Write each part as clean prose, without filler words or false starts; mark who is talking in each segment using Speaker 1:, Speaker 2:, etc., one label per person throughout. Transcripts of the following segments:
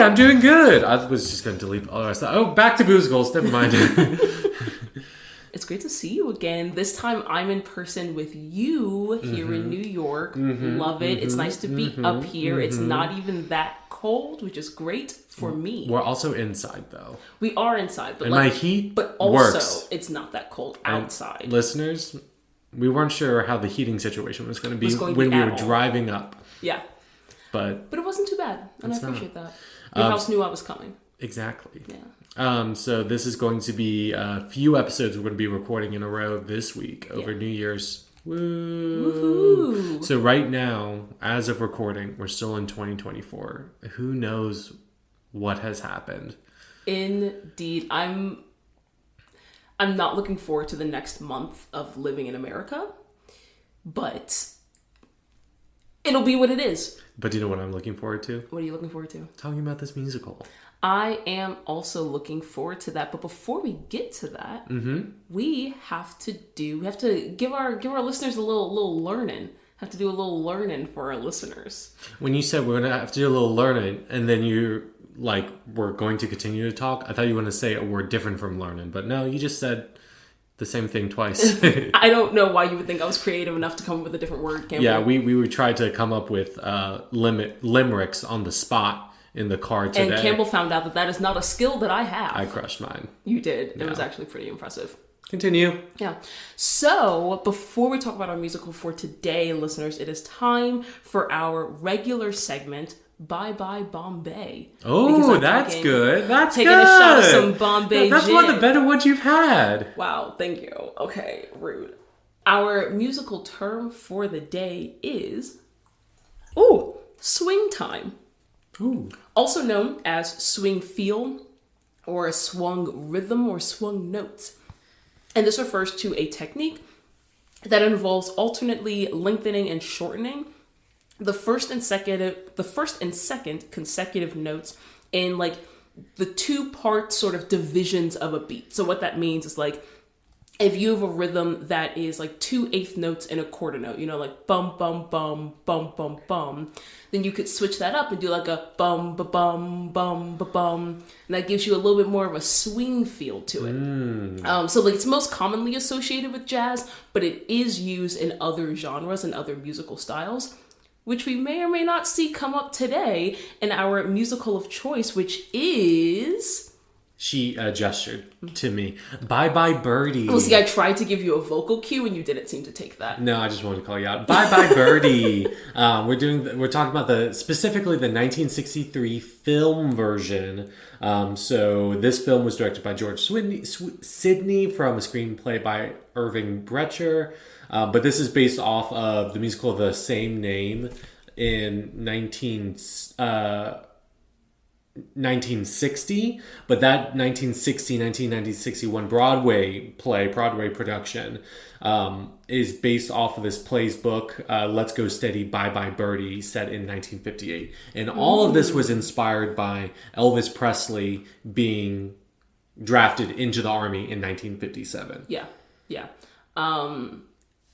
Speaker 1: I'm doing good. I was just going to delete all the rest. Back to Booze Goals. Never mind.
Speaker 2: It's great to see you again. This time I'm in person with you here in New York. Love it. It's nice to be up here. It's not even that cold, which is great for me.
Speaker 1: We're also inside, though.
Speaker 2: We are inside. But
Speaker 1: and my heat
Speaker 2: But also,
Speaker 1: works.
Speaker 2: It's not that cold outside.
Speaker 1: And listeners, we weren't sure how the heating situation was going to be when we were driving up.
Speaker 2: Yeah.
Speaker 1: But
Speaker 2: it wasn't too bad. And I appreciate that. Your house knew I was coming.
Speaker 1: Exactly.
Speaker 2: Yeah.
Speaker 1: So this is going to be a few episodes we're going to be recording in a row this week over New Year's. Woo!
Speaker 2: Woohoo!
Speaker 1: So right now, as of recording, we're still in 2024. Who knows what has happened?
Speaker 2: Indeed. I'm not looking forward to the next month of living in America, but it'll be what it is.
Speaker 1: But do you know what I'm looking forward to?
Speaker 2: What are you looking forward to?
Speaker 1: Talking about this musical.
Speaker 2: I am also looking forward to that. But before we get to that, we have to give our listeners a little learning. Have to do a little learning for our listeners.
Speaker 1: When you said we're gonna have to do a little learning, and then you we're going to continue to talk, I thought you were gonna say a word different from learning, but no, you just said the same thing twice.
Speaker 2: I don't know why you would think I was creative enough to come up with a different word, Campbell.
Speaker 1: Yeah, we would try to come up with limericks on the spot in the car today.
Speaker 2: And Campbell found out that is not a skill that I have.
Speaker 1: I crushed mine.
Speaker 2: You did. It was actually pretty impressive.
Speaker 1: Continue.
Speaker 2: Yeah. So, before we talk about our musical for today, listeners, it is time for our regular segment, Bye Bye Bombay.
Speaker 1: Oh, that's good. That's
Speaker 2: taking
Speaker 1: good.
Speaker 2: a shot of some Bombay
Speaker 1: That's
Speaker 2: gin.
Speaker 1: one of the better ones you've had.
Speaker 2: Wow, thank you. Okay, rude. Our musical term for the day is, swing time.
Speaker 1: Ooh.
Speaker 2: Also known as swing feel, or a swung rhythm, or swung notes. And this refers to a technique that involves alternately lengthening and shortening the first and second consecutive notes in the two-part sort of divisions of a beat. So what that means is if you have a rhythm that is 2/8 notes in a quarter note, bum bum bum bum bum bum, then you could switch that up and do a bum ba bum bum ba bum, and that gives you a little bit more of a swing feel to it. So it's most commonly associated with jazz, but it is used in other genres and other musical styles, which we may or may not see come up today in our musical of choice, which is...
Speaker 1: She gestured to me. Bye Bye Birdie.
Speaker 2: Well, see, I tried to give you a vocal cue and you didn't seem to take that.
Speaker 1: No, I just wanted to call you out. Bye Bye Birdie. We're talking about specifically the 1963 film version. So this film was directed by George Sidney from a screenplay by Irving Brecher. But this is based off of the musical of the same name in 1960, but that 1961 Broadway production is based off of this play's book, Let's Go Steady, Bye Bye Birdie, set in 1958. And all of this was inspired by Elvis Presley being drafted into the Army in 1957.
Speaker 2: Yeah.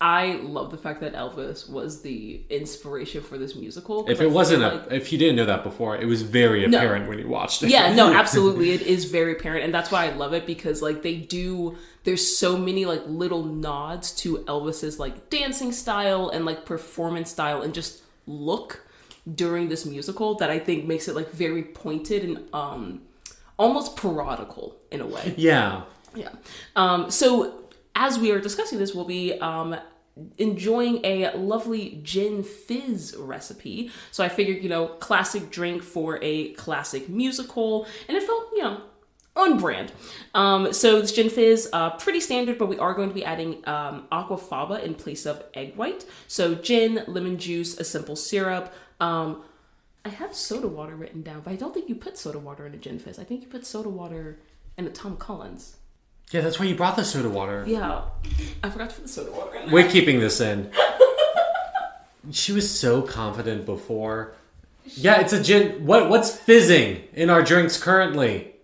Speaker 2: I love the fact that Elvis was the inspiration for this musical.
Speaker 1: If it wasn't, if you didn't know that before, it was very apparent when you watched it.
Speaker 2: Yeah, no, absolutely. It is very apparent. And that's why I love it, because there's so many little nods to Elvis's dancing style and performance style and just look during this musical that I think makes it very pointed and almost parodical in a way.
Speaker 1: Yeah.
Speaker 2: Yeah. So as we are discussing this, we'll be enjoying a lovely gin fizz recipe. So I figured, classic drink for a classic musical, and it felt, on brand. So this gin fizz, pretty standard, but we are going to be adding aquafaba in place of egg white. So gin, lemon juice, a simple syrup. I have soda water written down, but I don't think you put soda water in a gin fizz. I think you put soda water in a Tom Collins.
Speaker 1: Yeah, that's why you brought the soda water.
Speaker 2: Yeah, I forgot to put the soda water in there.
Speaker 1: We're keeping this in. She was so confident before. Yeah, it's a gin. What's fizzing in our drinks currently?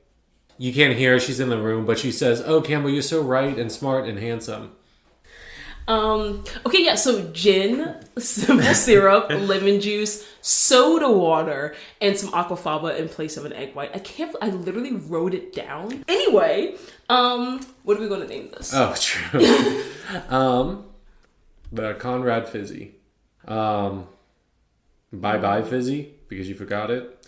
Speaker 1: You can't hear her. She's in the room, but she says, "Oh, Campbell, you're so right and smart and handsome."
Speaker 2: Okay, yeah, so gin, simple syrup, lemon juice, soda water, and some aquafaba in place of an egg white. I literally wrote it down. Anyway, what are we gonna name this?
Speaker 1: Oh, true. The Conrad Fizzy. Bye Bye Fizzy, because you forgot it.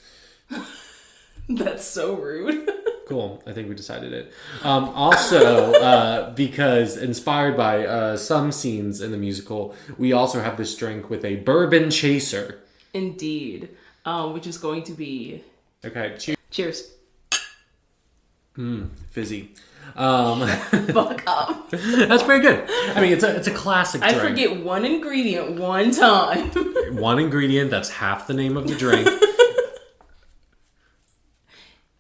Speaker 2: That's so rude.
Speaker 1: Cool. I think we decided it. Also, because inspired by some scenes in the musical, we also have this drink with a bourbon chaser.
Speaker 2: Indeed. Which is going to be...
Speaker 1: Okay.
Speaker 2: Cheers.
Speaker 1: Fizzy.
Speaker 2: Fuck up.
Speaker 1: That's pretty good. I mean, it's a classic drink.
Speaker 2: I forget one ingredient one time.
Speaker 1: One ingredient, that's half the name of the drink.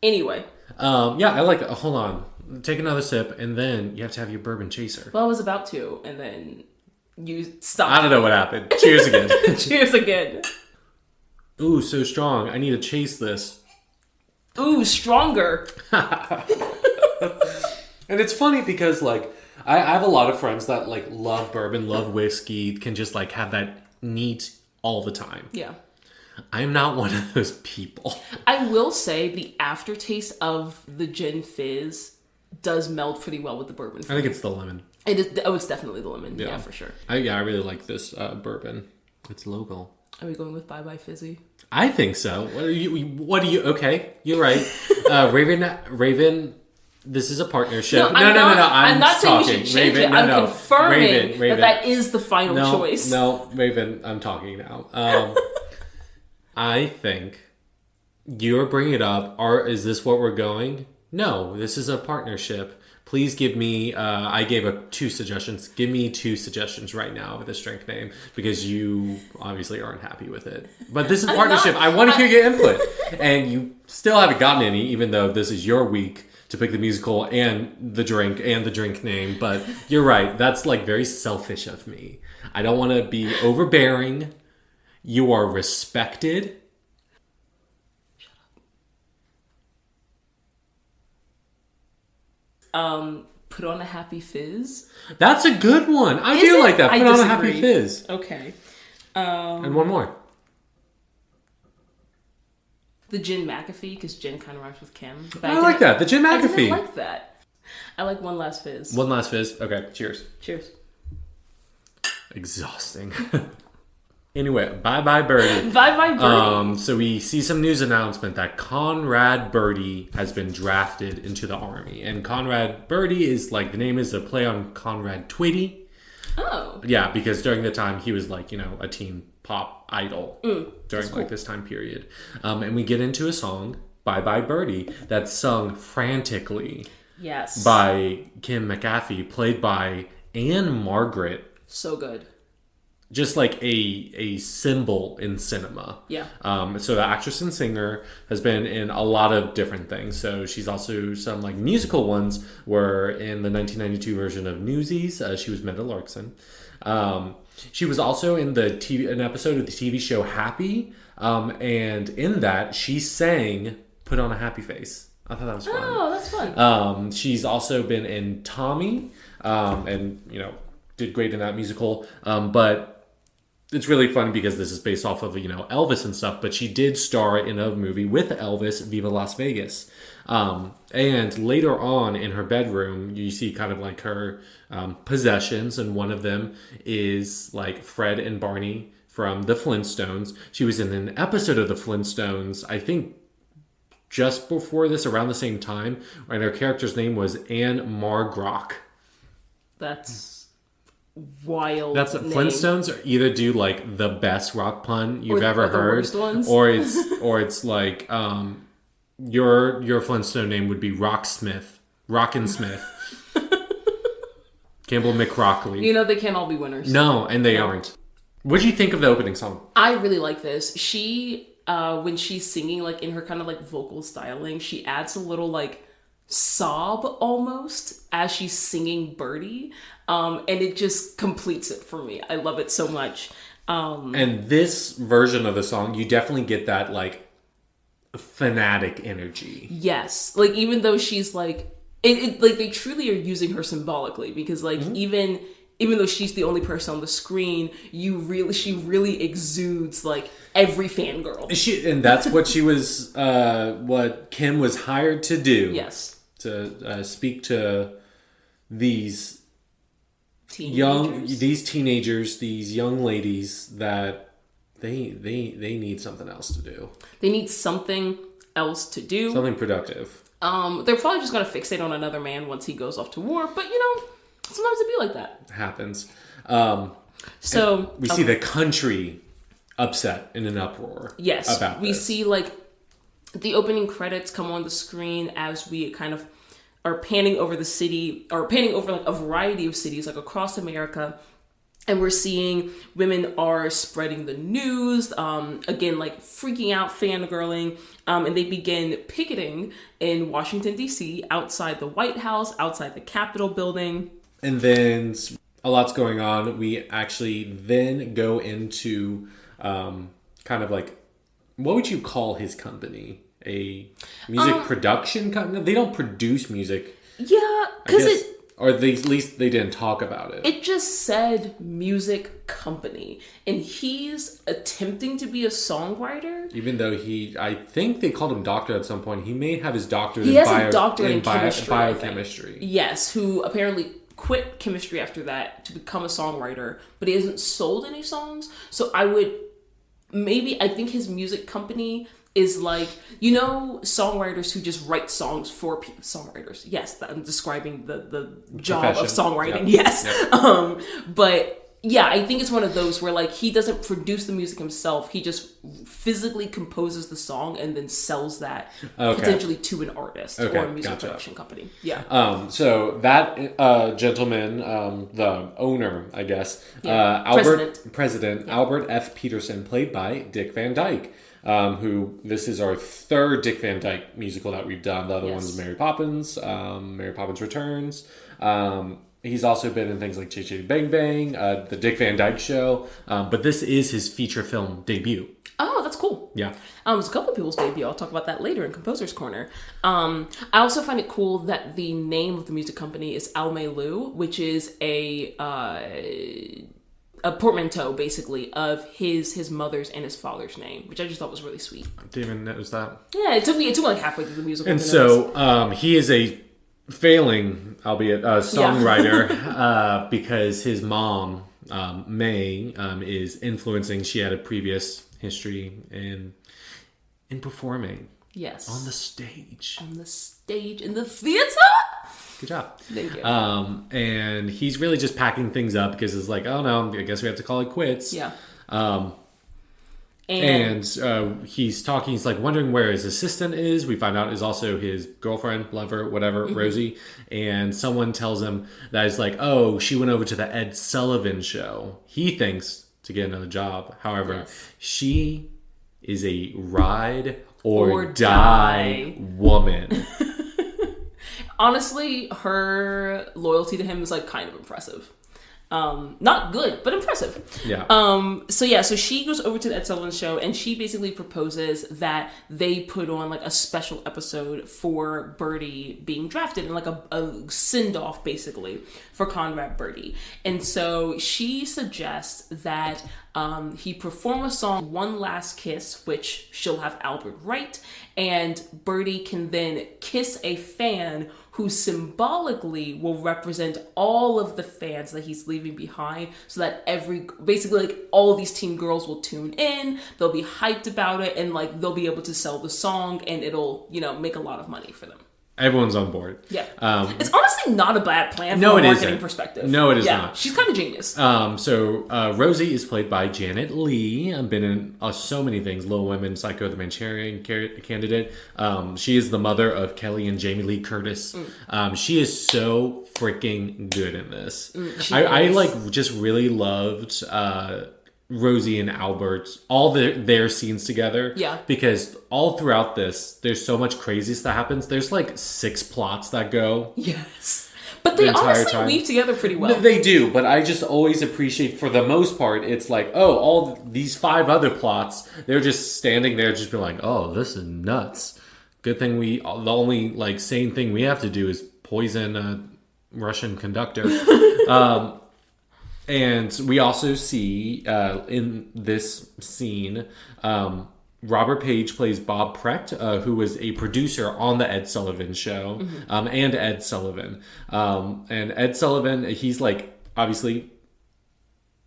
Speaker 2: Anyway.
Speaker 1: Yeah, I like it. Hold on. Take another sip, and then you have to have your bourbon chaser.
Speaker 2: Well, I was about to, and then you stopped.
Speaker 1: I don't know what happened. Cheers again.
Speaker 2: Cheers again.
Speaker 1: Ooh, so strong. I need to chase this.
Speaker 2: Ooh, stronger.
Speaker 1: And it's funny because, like, I have a lot of friends that, like, love bourbon, love whiskey, can just, like, have that neat all the time.
Speaker 2: Yeah.
Speaker 1: I'm not one of those people.
Speaker 2: I will say the aftertaste of the gin fizz does meld pretty well with the bourbon.
Speaker 1: I think it's the lemon.
Speaker 2: It is. Oh, it's definitely the lemon. Yeah, for sure.
Speaker 1: I really like this bourbon. It's local.
Speaker 2: Are we going with Bye Bye Fizzy?
Speaker 1: I think so. What are you? Okay, you're right. Raven. This is a partnership.
Speaker 2: No. I'm not saying you should change it. I'm confirming
Speaker 1: Raven.
Speaker 2: that is the final choice.
Speaker 1: No, Raven. I'm talking now. I think you're bringing it up. Is this what we're going? No, this is a partnership. Please give me, I gave 2 suggestions. Give me 2 suggestions right now with this drink name, because you obviously aren't happy with it. But this is a partnership. I want to hear your input. And you still haven't gotten any, even though this is your week to pick the musical and the drink name. But you're right. That's like very selfish of me. I don't want to be overbearing. You are respected.
Speaker 2: Put on a happy fizz.
Speaker 1: That's a good one. I do like that. Put on a happy fizz.
Speaker 2: Okay.
Speaker 1: And one more.
Speaker 2: The Gin McAfee, because gin kind of rhymes with Kim.
Speaker 1: I like that. The Gin McAfee.
Speaker 2: I didn't like that. I like One Last Fizz.
Speaker 1: One Last Fizz. Okay, cheers.
Speaker 2: Cheers.
Speaker 1: Exhausting. Anyway, Bye Bye Birdie.
Speaker 2: Bye Bye Birdie.
Speaker 1: So we see some news announcement that Conrad Birdie has been drafted into the army. And Conrad Birdie is like, the name is a play on Conrad Twitty.
Speaker 2: Oh.
Speaker 1: Yeah, because during the time he was like, a teen pop idol during like this time period. And we get into a song, Bye Bye Birdie, that's sung frantically.
Speaker 2: Yes.
Speaker 1: By Kim McAfee, played by Anne Margaret.
Speaker 2: So good.
Speaker 1: Just like a symbol in cinema.
Speaker 2: Yeah.
Speaker 1: So the actress and singer has been in a lot of different things. So she's also some like musical ones were in the 1992 version of Newsies. She was Meta Larkson. She was also in an episode of the TV show Happy. And in that she sang Put on a Happy Face. I thought that was fun.
Speaker 2: Oh, that's fun.
Speaker 1: She's also been in Tommy. And, did great in that musical. But it's really fun because this is based off of, Elvis and stuff, but she did star in a movie with Elvis, Viva Las Vegas. And later on in her bedroom, you see kind of like her possessions, and one of them is like Fred and Barney from the Flintstones. She was in an episode of the Flintstones, I think just before this, around the same time, and her character's name was Anne Margrock.
Speaker 2: That's wild.
Speaker 1: That's
Speaker 2: name.
Speaker 1: Flintstones either do like the best rock pun you've ever
Speaker 2: the
Speaker 1: heard,
Speaker 2: worst ones.
Speaker 1: or it's like your Flintstone name would be Rocksmith, Rockin' Smith, Campbell McRockley.
Speaker 2: They can't all be winners.
Speaker 1: No, and they aren't. What do you think of the opening song?
Speaker 2: I really like this. She when she's singing like in her kind of like vocal styling, she adds a little like sob almost as she's singing Birdie, and it just completes it for me. I love it so much.
Speaker 1: And this version of the song, you definitely get that like fanatic energy.
Speaker 2: Yes, like even though she's like it like they truly are using her symbolically, because like even even though she's the only person on the screen, she really exudes like every fangirl.
Speaker 1: And that's what she was, what Kim was hired to do.
Speaker 2: Yes.
Speaker 1: To speak to these
Speaker 2: teenagers,
Speaker 1: these young ladies that they need something else to do.
Speaker 2: They need something else to do.
Speaker 1: Something productive.
Speaker 2: They're probably just going to fixate on another man once he goes off to war. But, sometimes it be like that.
Speaker 1: It happens.
Speaker 2: So
Speaker 1: we see the country upset in an uproar.
Speaker 2: Yes.
Speaker 1: About
Speaker 2: we
Speaker 1: this.
Speaker 2: see, like, the opening credits come on the screen as we kind of are panning over the city, or panning over, like, a variety of cities, like, across America. And we're seeing women are spreading the news, again, like freaking out, fangirling, and they begin picketing in Washington, D.C., outside the White House, outside the Capitol building.
Speaker 1: And then a lot's going on. We actually then go into kind of like, what would you call his company? A music production company? They don't produce music.
Speaker 2: Yeah, because
Speaker 1: or at least they didn't talk about it.
Speaker 2: It just said music company. And he's attempting to be a songwriter.
Speaker 1: Even though I think they called him doctor at some point. He may have his doctorate
Speaker 2: He has a doctorate in chemistry.
Speaker 1: Biochemistry.
Speaker 2: Yes, who apparently quit chemistry after that to become a songwriter. But he hasn't sold any songs. So I think his music company is like, songwriters who just write songs for songwriters. Yes, I'm describing the job of songwriting. Yep. Yes. Yep. But yeah, I think it's one of those where like he doesn't produce the music himself. He just physically composes the song and then sells that potentially to an artist or a music production company. Yeah.
Speaker 1: So that gentleman, the owner, I guess, President Albert F. Peterson, played by Dick Van Dyke. Who this is our third Dick Van Dyke musical that we've done. The other one's Mary Poppins, Mary Poppins Returns. He's also been in things like Chitty Chitty Bang Bang, the Dick Van Dyke Show. But this is his feature film debut.
Speaker 2: Oh, that's cool.
Speaker 1: Yeah.
Speaker 2: It's a couple of people's debut. I'll talk about that later in Composer's Corner. I also find it cool that the name of the music company is Alme Lu, which is a portmanteau, basically, of his mother's and his father's name, which I just thought was really sweet.
Speaker 1: I didn't even notice that.
Speaker 2: Yeah, it took me like halfway through the musical.
Speaker 1: And so he is a failing, albeit songwriter, because his mom, May, is influencing. She had a previous history in performing.
Speaker 2: Yes.
Speaker 1: On the stage.
Speaker 2: In the theater.
Speaker 1: Good job.
Speaker 2: Thank you.
Speaker 1: And he's really just packing things up because it's like, oh no, I guess we have to call it quits.
Speaker 2: Yeah.
Speaker 1: And he's talking, he's like wondering where his assistant is. We find out is also his girlfriend, lover, whatever, Rosie. And someone tells him that he's like, oh, she went over to the Ed Sullivan show. He thinks to get another job. However, she is a ride or die woman.
Speaker 2: Honestly, her loyalty to him is like kind of impressive. Not good, but impressive.
Speaker 1: Yeah.
Speaker 2: So she goes over to the Ed Sullivan show and she basically proposes that they put on like a special episode for Birdie being drafted and like a send-off basically for Conrad Birdie. And so she suggests that he perform a song, One Last Kiss, which she'll have Albert write, and Birdie can then kiss a fan who symbolically will represent all of the fans that he's leaving behind, so that basically like all of these teen girls will tune in, they'll be hyped about it, and like they'll be able to sell the song and it'll, make a lot of money for them.
Speaker 1: Everyone's on board.
Speaker 2: Yeah. It's honestly not a bad plan from a marketing perspective.
Speaker 1: No, it is not.
Speaker 2: She's kind of genius.
Speaker 1: So Rosie is played by Janet Leigh. I've been in so many things. Little Women, Psycho the Manchurian Candidate. She is the mother of Kelly and Jamie Lee Curtis. She is so freaking good in this. I like just really loved Rosie and Albert, all their scenes together.
Speaker 2: Yeah.
Speaker 1: Because all throughout this, there's so much craziness that happens. There's like 6 plots that go.
Speaker 2: Yes. But they honestly weave together pretty well.
Speaker 1: No, they do, but I just always appreciate, for the most part, it's like, oh, all these 5 other plots, they're just standing there just being like, oh, this is nuts. Good thing the only like sane thing we have to do is poison a Russian conductor. And we also see in this scene, Robert Page plays Bob Precht, who was a producer on the Ed Sullivan show, and Ed Sullivan. And Ed Sullivan, he's like, obviously,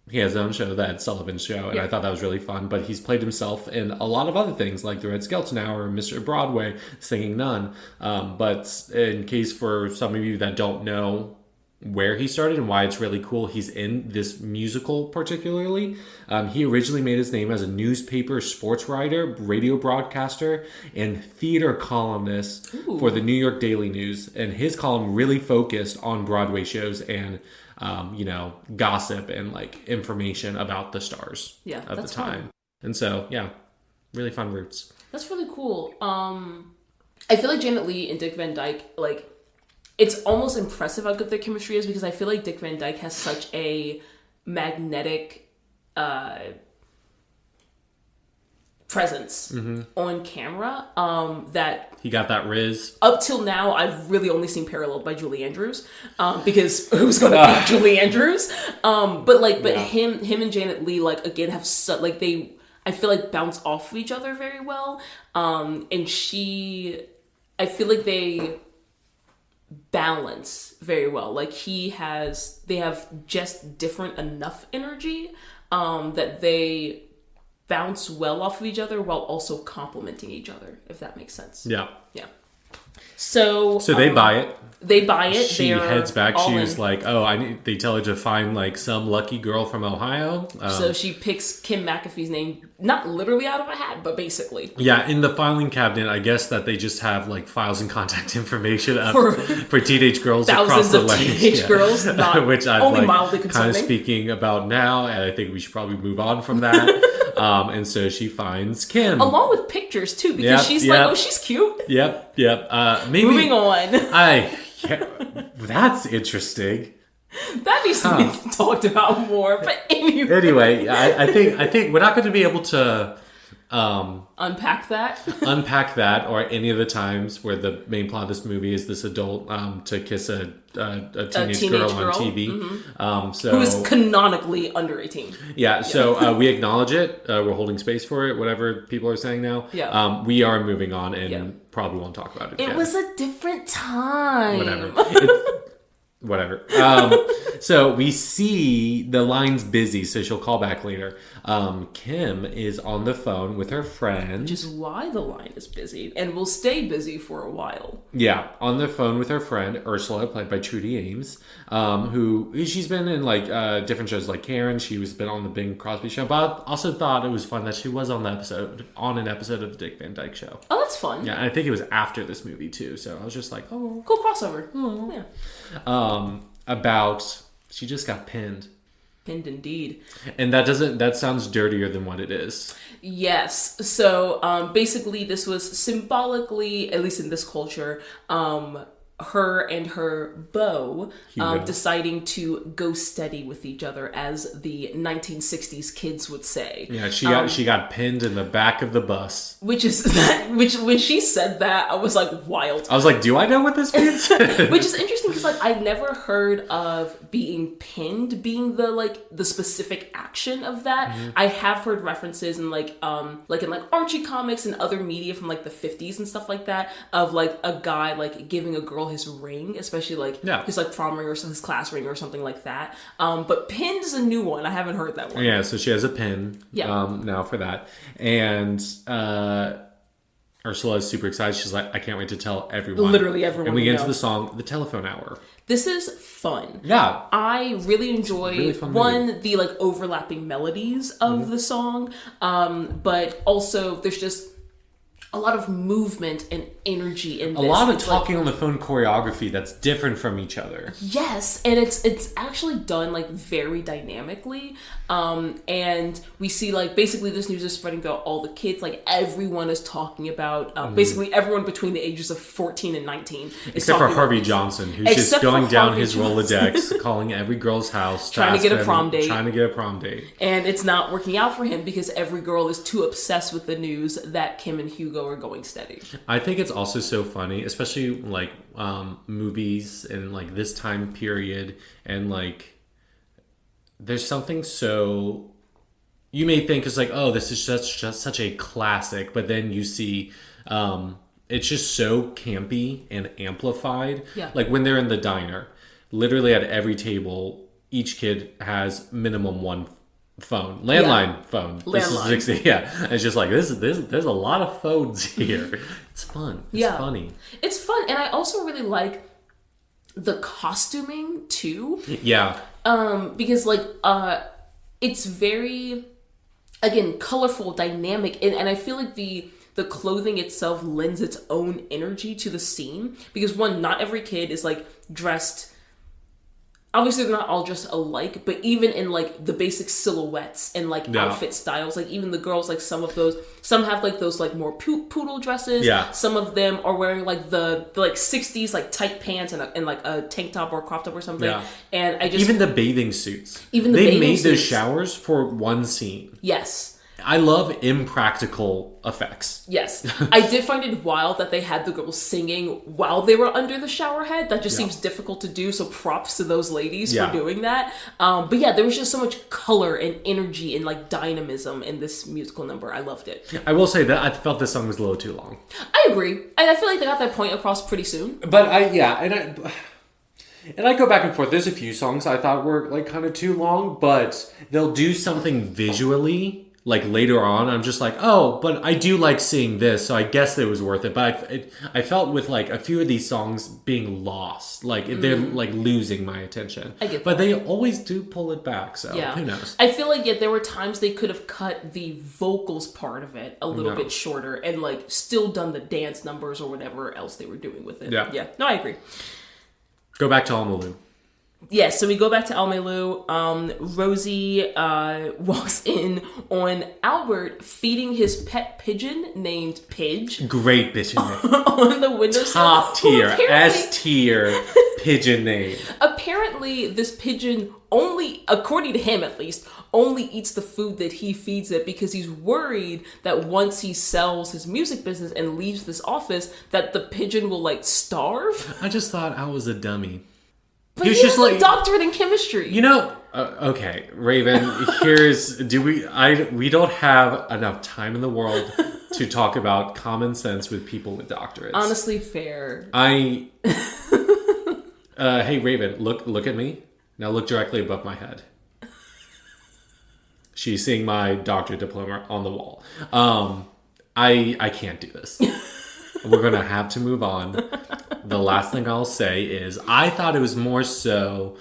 Speaker 1: he has his own show, the Ed Sullivan Show, and I thought that was really fun. But he's played himself in a lot of other things, like the Red Skelton Hour, Mr. Broadway, Singing Nun. But in case for some of you that don't know where he started and why it's really cool, he's in this musical particularly. He originally made his name as a newspaper sports writer, radio broadcaster, and theater columnist for the New York Daily News. And his column really focused on Broadway shows and gossip and like information about the stars of the time. Fun. And so, really fun roots. That's
Speaker 2: really cool. I feel like Janet Leigh and Dick Van Dyke, like, it's almost impressive how good their chemistry is, because I feel like Dick Van Dyke has such a magnetic presence on camera that
Speaker 1: he got that riz.
Speaker 2: Up till now, I've really only seen paralleled by Julie Andrews, because who's going to beat Julie Andrews? But him and Janet Leigh, like, again, have I feel like bounce off of each other very well, and I feel like they balance very well. Like they have just different enough energy that they bounce well off of each other while also complementing each other, if that makes sense.
Speaker 1: Yeah.
Speaker 2: So
Speaker 1: they buy it.
Speaker 2: They buy it.
Speaker 1: She heads back. She was like, they tell her to find like some lucky girl from Ohio.
Speaker 2: So she picks Kim McAfee's name, not literally out of a hat, but basically.
Speaker 1: Yeah, in the filing cabinet, I guess that they just have like files and contact information for teenage girls across the land.
Speaker 2: Teenage girls, not which I'm only mildly
Speaker 1: kind of speaking about now, and I think we should probably move on from that. And so she finds Kim.
Speaker 2: Along with pictures, too, because she's like, oh, she's cute.
Speaker 1: Yep. Maybe,
Speaker 2: moving on.
Speaker 1: That's interesting.
Speaker 2: That needs to be talked about more. But
Speaker 1: anyway, I think we're not going to be able to
Speaker 2: unpack
Speaker 1: that, or any of the times where the main plot of this movie is this adult to kiss a teenage girl on TV.
Speaker 2: Who is canonically under 18.
Speaker 1: So we acknowledge it. We're holding space for it, whatever people are saying now. We are moving on and probably won't talk about it again.
Speaker 2: It was a different time.
Speaker 1: Whatever. So we see the line's busy, so she'll call back later. Kim is on the phone with her friend.
Speaker 2: Which is why the line is busy, and will stay busy for a while.
Speaker 1: Yeah, on the phone with her friend, Ursula, played by Trudy Ames, who she's been in like different shows like Karen. She was been on the Bing Crosby Show, but I also thought it was fun that she was on an episode of the Dick Van Dyke Show.
Speaker 2: Oh, that's fun.
Speaker 1: Yeah, and I think it was after this movie too, so I was just like, oh.
Speaker 2: Cool crossover.
Speaker 1: Oh.
Speaker 2: Yeah.
Speaker 1: About she just got pinned.
Speaker 2: Pinned indeed.
Speaker 1: And that sounds dirtier than what it is.
Speaker 2: Yes. So basically this was symbolically, at least in this culture, her and her beau deciding to go steady with each other, as the 1960s kids would say.
Speaker 1: Yeah, she got pinned in the back of the bus.
Speaker 2: Which when she said that, I was like, wild.
Speaker 1: I was like, do I know what this means?
Speaker 2: Which is interesting because like I've never heard of being pinned being the specific action of that. Mm-hmm. I have heard references in like in Archie comics and other media from like the 50s and stuff like that, of like a guy like giving a girl his ring, especially his like prom ring or his class ring or something like that. But pinned is a new one. I haven't heard that one.
Speaker 1: Yeah, so she has a pin now for that. And Ursula is super excited. She's like, I can't wait to tell everyone.
Speaker 2: Literally everyone.
Speaker 1: And we get into the song, The Telephone Hour.
Speaker 2: This is fun.
Speaker 1: Yeah.
Speaker 2: I really enjoy, the like overlapping melodies of the song, but also there's just a lot of movement and energy in this.
Speaker 1: A lot of talking on the phone choreography that's different from each other.
Speaker 2: Yes, and it's actually done like very dynamically. And we see like basically this news is spreading to all the kids. Like everyone is talking about basically everyone between the ages of 14 and 19.
Speaker 1: Except for Harvey Johnson, who's just going down his Rolodex, calling every girl's house,
Speaker 2: trying to get a prom date.
Speaker 1: And
Speaker 2: it's not working out for him because every girl is too obsessed with the news that Kim and Hugo are going steady.
Speaker 1: I think it's also so funny, especially like movies in like this time period, and like there's something so, you may think it's like, oh, this is just such a classic, but then you see it's just so campy and amplified.
Speaker 2: Yeah.
Speaker 1: Like when they're in the diner, literally at every table, each kid has minimum one phone, landline phone. This is 60. Yeah, it's just like there's a lot of phones here. It's fun. It's funny.
Speaker 2: It's fun, and I also really like the costuming too.
Speaker 1: Yeah.
Speaker 2: Because like it's very, again, colorful, dynamic, and I feel like the clothing itself lends its own energy to the scene, because one, not every kid is like dressed, obviously they're not all dressed alike, but even in like the basic silhouettes and like outfit styles, like even the girls, like some have like those like more poodle dresses.
Speaker 1: Yeah.
Speaker 2: Some of them are wearing like the like 60s like tight pants and like a tank top or a crop top or something.
Speaker 1: Yeah.
Speaker 2: And I just,
Speaker 1: even the bathing suits.
Speaker 2: Even
Speaker 1: they made those showers for one scene.
Speaker 2: Yes.
Speaker 1: I love impractical effects.
Speaker 2: Yes. I did find it wild that they had the girls singing while they were under the shower head. That just seems difficult to do, so props to those ladies for doing that. But yeah, there was just so much color and energy and like dynamism in this musical number. I loved it.
Speaker 1: I will say that I felt this song was a little too long.
Speaker 2: I agree. And I feel like they got that point across pretty soon.
Speaker 1: But I go back and forth. There's a few songs I thought were like kind of too long, but they'll do something visually like later on. I'm just like, oh, but I do like seeing this, so I guess it was worth it. But I felt with like a few of these songs being lost, like they're like losing my attention.
Speaker 2: I get that.
Speaker 1: But they always do pull it back, so who knows?
Speaker 2: I feel like there were times they could have cut the vocals part of it a little bit shorter and like still done the dance numbers or whatever else they were doing with it. Yeah. No, I agree.
Speaker 1: Go back to Almalu.
Speaker 2: Yeah, so we go back to Almalu. Rosie walks in on Albert feeding his pet pigeon named Pidge.
Speaker 1: Great pigeon name.
Speaker 2: On the windowsill.
Speaker 1: Top tier, S tier pigeon name.
Speaker 2: Apparently, this pigeon only, according to him at least, only eats the food that he feeds it because he's worried that once he sells his music business and leaves this office, that the pigeon will like starve.
Speaker 1: I just thought I was a dummy.
Speaker 2: But he has a doctorate in chemistry.
Speaker 1: You know, okay, Raven, we don't have enough time in the world to talk about common sense with people with doctorates.
Speaker 2: Honestly, fair.
Speaker 1: Hey, Raven, look at me. Now look directly above my head. She's seeing my doctorate diploma on the wall. I can't do this. We're going to have to move on. The last thing I'll say is I thought it was more so,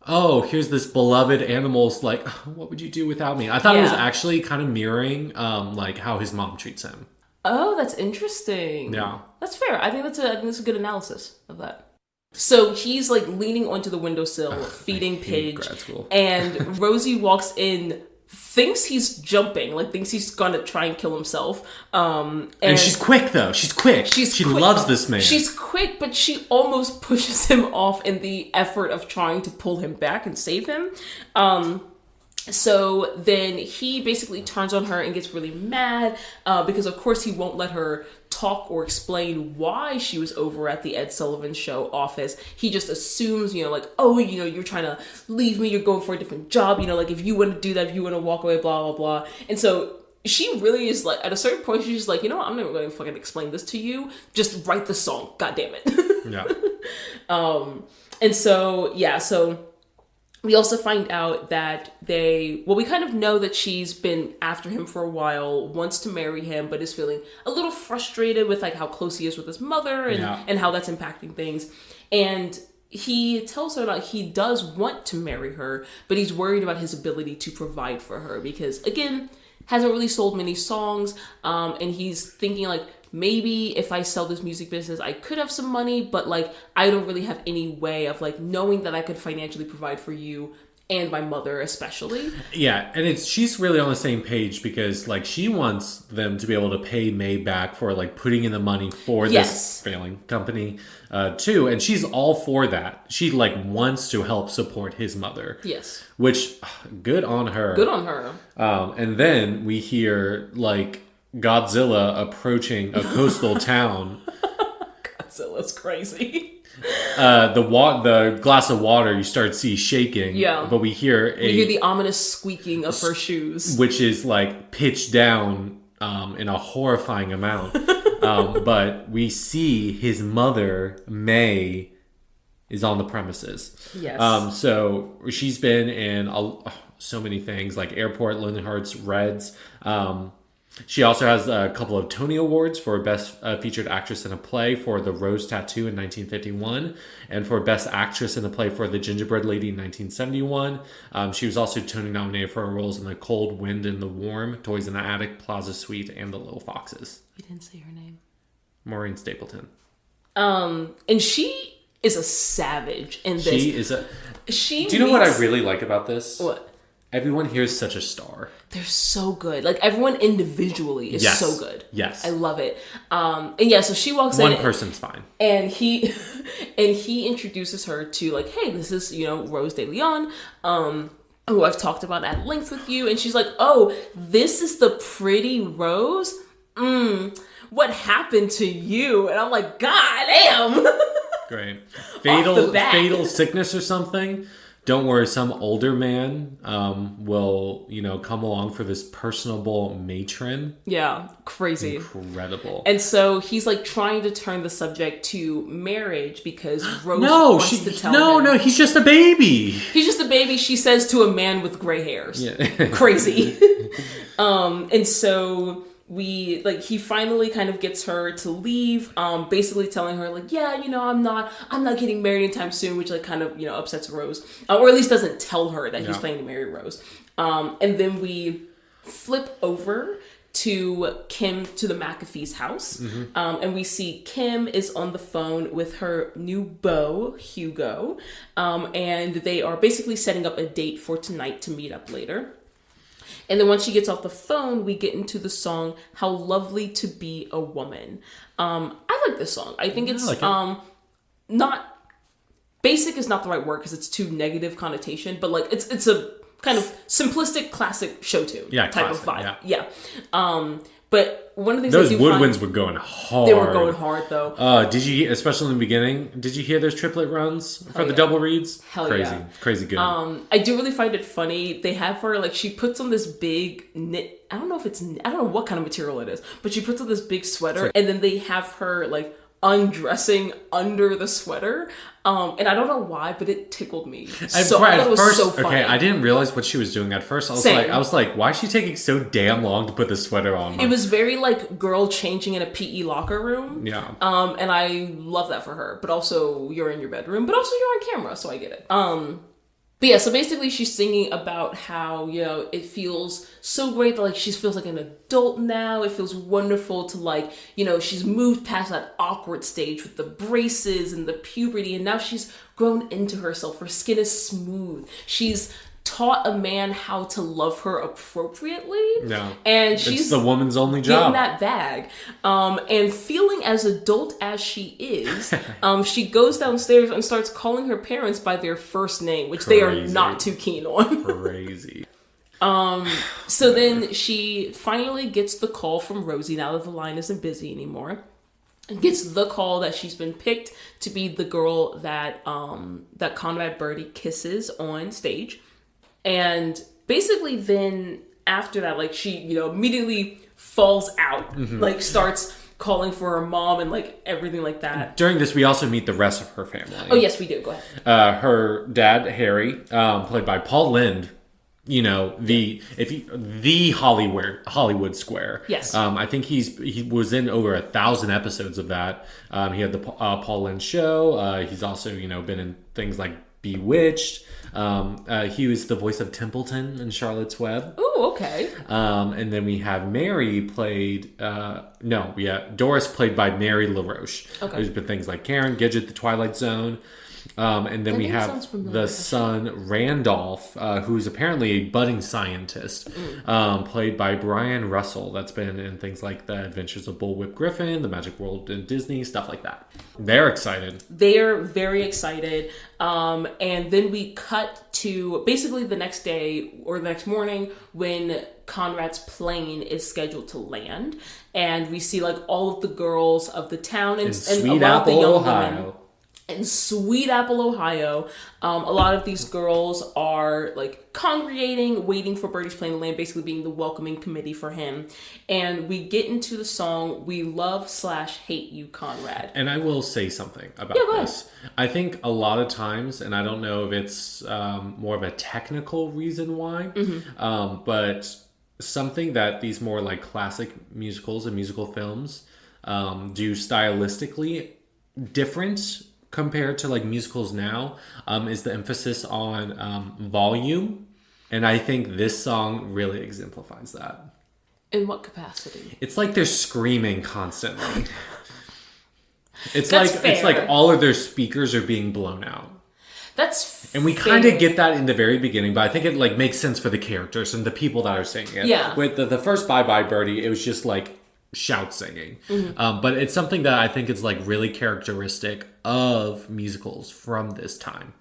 Speaker 1: oh, here's this beloved animal's like, what would you do without me? I thought it was actually kind of mirroring like how his mom treats him.
Speaker 2: Oh, that's interesting.
Speaker 1: Yeah.
Speaker 2: That's fair. I think that's a good analysis of that. So he's like leaning onto the windowsill, feeding Pidge. Grad school. And Rosie walks in, thinks he's jumping, like thinks he's gonna try and kill himself. And
Speaker 1: she's quick though. She's quick. She loves this man.
Speaker 2: She's quick, but she almost pushes him off in the effort of trying to pull him back and save him. So then he basically turns on her and gets really mad because of course he won't let her talk or explain why she was over at the Ed Sullivan show office. He just assumes, like, oh, you're trying to leave me, you're going for a different job, like if you want to do that, if you want to walk away, blah, blah, blah. And so she really is like, at a certain point, she's just like, I'm never going to fucking explain this to you. Just write the song. God damn it.
Speaker 1: Yeah.
Speaker 2: And so, so we also find out that we kind of know that she's been after him for a while, wants to marry him, but is feeling a little frustrated with like how close he is with his mother and how that's impacting things. And he tells her that he does want to marry her, but he's worried about his ability to provide for her because, again, hasn't really sold many songs. And he's thinking like, maybe if I sell this music business, I could have some money, but like, I don't really have any way of like knowing that I could financially provide for you and my mother especially. Yeah,
Speaker 1: and she's really on the same page because like she wants them to be able to pay May back for like putting in the money for this failing company too, and she's all for that. She like wants to help support his mother. Yes. Which, good on her. Good on her. And then we hear like Godzilla approaching a coastal town.
Speaker 2: Godzilla's crazy.
Speaker 1: the glass of water you start to see shaking.
Speaker 2: Yeah.
Speaker 1: But we hear
Speaker 2: the ominous squeaking of her shoes,
Speaker 1: which is like pitched down in a horrifying amount. But we see his mother, May, is on the premises.
Speaker 2: Yes.
Speaker 1: So she's been in so many things like Airport, Lonely Hearts, Reds. She also has a couple of Tony Awards for Best Featured Actress in a Play for The Rose Tattoo in 1951 and for Best Actress in a Play for The Gingerbread Lady in 1971. She was also Tony nominated for her roles in The Cold, Wind and the Warm, Toys in the Attic, Plaza Suite, and The Little Foxes.
Speaker 2: You didn't say her name.
Speaker 1: Maureen Stapleton.
Speaker 2: And she is a savage in this.
Speaker 1: She is a... Do you know what I really like about this?
Speaker 2: What?
Speaker 1: Everyone here is such a star.
Speaker 2: They're so good. Like, everyone individually is so good.
Speaker 1: Yes.
Speaker 2: I love it. And yeah, so she walks
Speaker 1: in.
Speaker 2: One
Speaker 1: person's fine.
Speaker 2: And he introduces her to, like, hey, this is, Rose de Leon, who I've talked about at length with you. And she's like, oh, this is the pretty Rose? What happened to you? And I'm like, God damn.
Speaker 1: Great. Fatal sickness or something? Don't worry, some older man will, come along for this personable matron.
Speaker 2: Yeah, crazy.
Speaker 1: Incredible.
Speaker 2: And so he's like trying to turn the subject to marriage because Rose wants to tell him.
Speaker 1: No, he's just a baby.
Speaker 2: He's just a baby, she says to a man with gray hairs.
Speaker 1: Yeah.
Speaker 2: Crazy. And so he finally kind of gets her to leave, basically telling her like, yeah, I'm not getting married anytime soon, which like kind of, upsets Rose, or at least doesn't tell her that he's planning to marry Rose. And then we flip over to Kim, to the McAfee's house. And we see Kim is on the phone with her new beau, Hugo. And they are basically setting up a date for tonight to meet up later. And then once she gets off the phone, we get into the song, How Lovely to Be a Woman. I like this song. I think it's not... Basic is not the right word because it's too negative connotation, but like it's a kind of simplistic, classic show tune type of vibe. Yeah. But one of the things
Speaker 1: those woodwinds were going hard.
Speaker 2: They were going hard though.
Speaker 1: Did you, especially in the beginning, did you hear those triplet runs for the double reads?
Speaker 2: Hell
Speaker 1: crazy,
Speaker 2: yeah.
Speaker 1: Crazy good.
Speaker 2: I do really find it funny. They have her like she puts on this big knit. I don't know what kind of material it is, but she puts on this big sweater, and then they have her like undressing under the sweater. And I don't know why, but it tickled me. So I thought it was so funny.
Speaker 1: Okay, I didn't realize what she was doing at first. I was like, why is she taking so damn long to put the sweater on?
Speaker 2: It was very like girl changing in a PE locker room.
Speaker 1: Yeah.
Speaker 2: And I love that for her. But also you're in your bedroom, but also you're on camera, so I get it. But yeah, so basically she's singing about how, it feels so great that like she feels like an adult now. It feels wonderful to like, she's moved past that awkward stage with the braces and the puberty, and now she's grown into herself. Her skin is smooth. She's taught a man how to love her appropriately.
Speaker 1: Yeah.
Speaker 2: And she's
Speaker 1: the woman's only job.
Speaker 2: Getting that bag. And feeling as adult as she is, she goes downstairs and starts calling her parents by their first name, which they are not too keen on.
Speaker 1: Crazy.
Speaker 2: So then she finally gets the call from Rosie now that the line isn't busy anymore. And gets the call that she's been picked to be the girl that Conrad Birdie kisses on stage. And basically then after that, like she, immediately falls out, like starts calling for her mom and like everything like that. During
Speaker 1: this, we also meet the rest of her family.
Speaker 2: Oh yes, we do. Go ahead.
Speaker 1: Her dad, Harry, played by Paul Lynde. The Hollywood Square.
Speaker 2: Yes.
Speaker 1: I think he was in over 1,000 episodes of that. He had the Paul Lynde Show. He's also been in things like Bewitched. He was the voice of Templeton in Charlotte's Web.
Speaker 2: Oh, okay.
Speaker 1: And then we have Mary played... Doris played by Mary LaRoche.
Speaker 2: Okay.
Speaker 1: There's been things like Karen, Gidget, The Twilight Zone. And then we have the son, Randolph, who's apparently a budding scientist, played by Brian Russell. That's been in things like The Adventures of Bullwhip Griffin, The Magic World in Disney, stuff like that. They're excited.
Speaker 2: They're very excited. And then we cut to basically the next day or the next morning when Conrad's plane is scheduled to land. And we see like all of the girls of the town and a lot of the young women. in Sweet Apple, Ohio. A lot of these girls are like congregating, waiting for Birdie's plane to land, basically being the welcoming committee for him. And we get into the song "We Love/Hate You, Conrad."
Speaker 1: And I will say something about this. I think a lot of times, and I don't know if it's more of a technical reason why, but something that these more like classic musicals and musical films do stylistically different compared to like musicals now is the emphasis on volume. And I think this song really exemplifies that.
Speaker 2: In what capacity?
Speaker 1: It's like they're screaming constantly. It's
Speaker 2: fair.
Speaker 1: It's like all of their speakers are being blown out.
Speaker 2: That's
Speaker 1: And we kind of get that in the very beginning, but I think it like makes sense for the characters and the people that are singing it.
Speaker 2: Yeah.
Speaker 1: With the first Bye Bye Birdie, it was just like shout singing. But it's something that I think is like really characteristic of musicals from this time.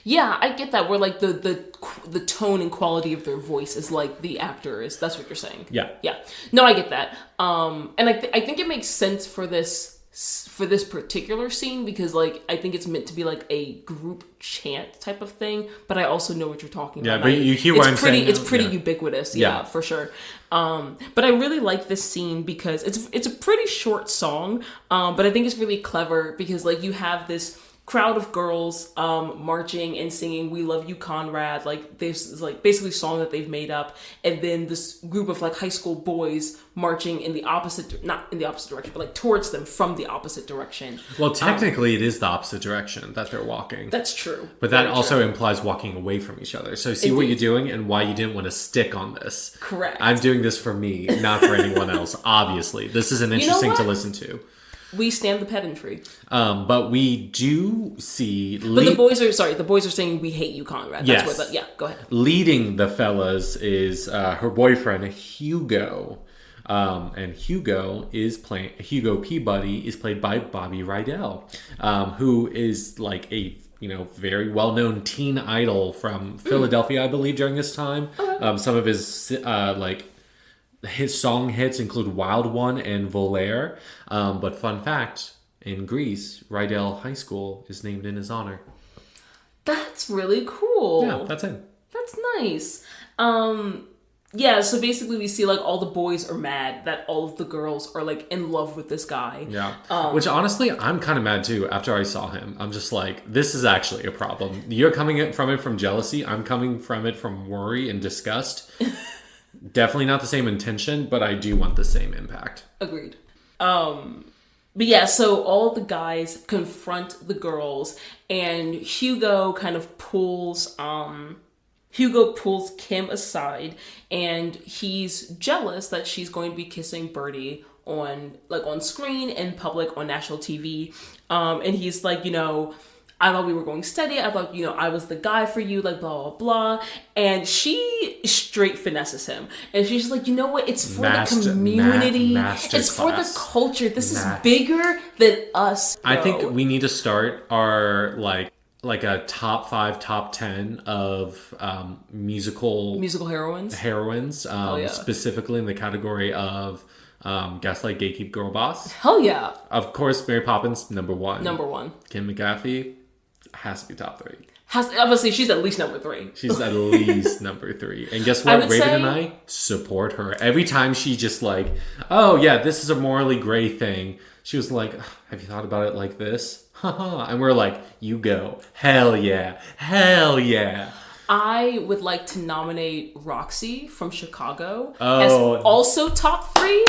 Speaker 2: Yeah, I get that. Where like the tone and quality of their voice is like the actor is. That's what you're saying.
Speaker 1: Yeah.
Speaker 2: Yeah. No, I get that. And I think it makes sense for this particular scene because like I think it's meant to be like a group chant type of thing. But I also know what you're talking about.
Speaker 1: Yeah, but you hear what I'm saying.
Speaker 2: It's pretty ubiquitous. Yeah, for sure. But I really like this scene because it's a pretty short song. But I think it's really clever because like you have this crowd of girls marching and singing "We Love You, Conrad." Like this is like basically a song that they've made up, and then this group of like high school boys marching in the opposite, not in the opposite direction, but like towards them from the opposite direction.
Speaker 1: Well, technically, it is the opposite direction that they're walking.
Speaker 2: That's true.
Speaker 1: But that also implies walking away from each other. So see what you're doing and why you didn't want to stick on this.
Speaker 2: Correct.
Speaker 1: I'm doing this for me, not for anyone else. Obviously, this is an interesting to listen to.
Speaker 2: We stand the pedantry.
Speaker 1: But we do see...
Speaker 2: But the boys are saying "We hate you, Conrad." That's
Speaker 1: yes.
Speaker 2: Go ahead.
Speaker 1: Leading the fellas is her boyfriend, Hugo. And Hugo Peabody is played by Bobby Rydell, who is like a very well-known teen idol from Philadelphia, I believe, during this time.
Speaker 2: Okay.
Speaker 1: Some of his his song hits include "Wild One" and "Volare." But fun fact, in Greece, Rydell High School is named in his honor.
Speaker 2: That's really cool.
Speaker 1: Yeah, that's it.
Speaker 2: That's nice. Yeah, so basically we see like all the boys are mad that all of the girls are like in love with this guy.
Speaker 1: Yeah. Which honestly, I'm kind of mad too after I saw him. I'm just like, this is actually a problem. You're coming from it from jealousy. I'm coming from it from worry and disgust. Definitely not the same intention, but I do want the same impact.
Speaker 2: Agreed. But yeah, so all the guys confront the girls and Hugo kind of pulls Kim aside and he's jealous that she's going to be kissing Birdie on screen in public on national TV. And he's like, I thought we were going steady. I thought, I was the guy for you, like blah, blah, blah. And she straight finesses him. And she's just like, you know what? It's for the community. It's for the culture. This is bigger than us. Bro.
Speaker 1: I think we need to start our like a top 5, top 10 of musical heroines. Specifically in the category of Gaslight, Gatekeep, Girl Boss.
Speaker 2: Hell yeah.
Speaker 1: Of course, Mary Poppins, number 1.
Speaker 2: Number 1.
Speaker 1: Kim McGaffey has to be top 3.
Speaker 2: Obviously, she's at least number 3.
Speaker 1: She's at least number 3. And guess what? Raven and I support her. Every time she just like, oh yeah, this is a morally gray thing. She was like, have you thought about it like this? And we're like, you go. Hell yeah. Hell yeah.
Speaker 2: I would like to nominate Roxy from Chicago as also top 3.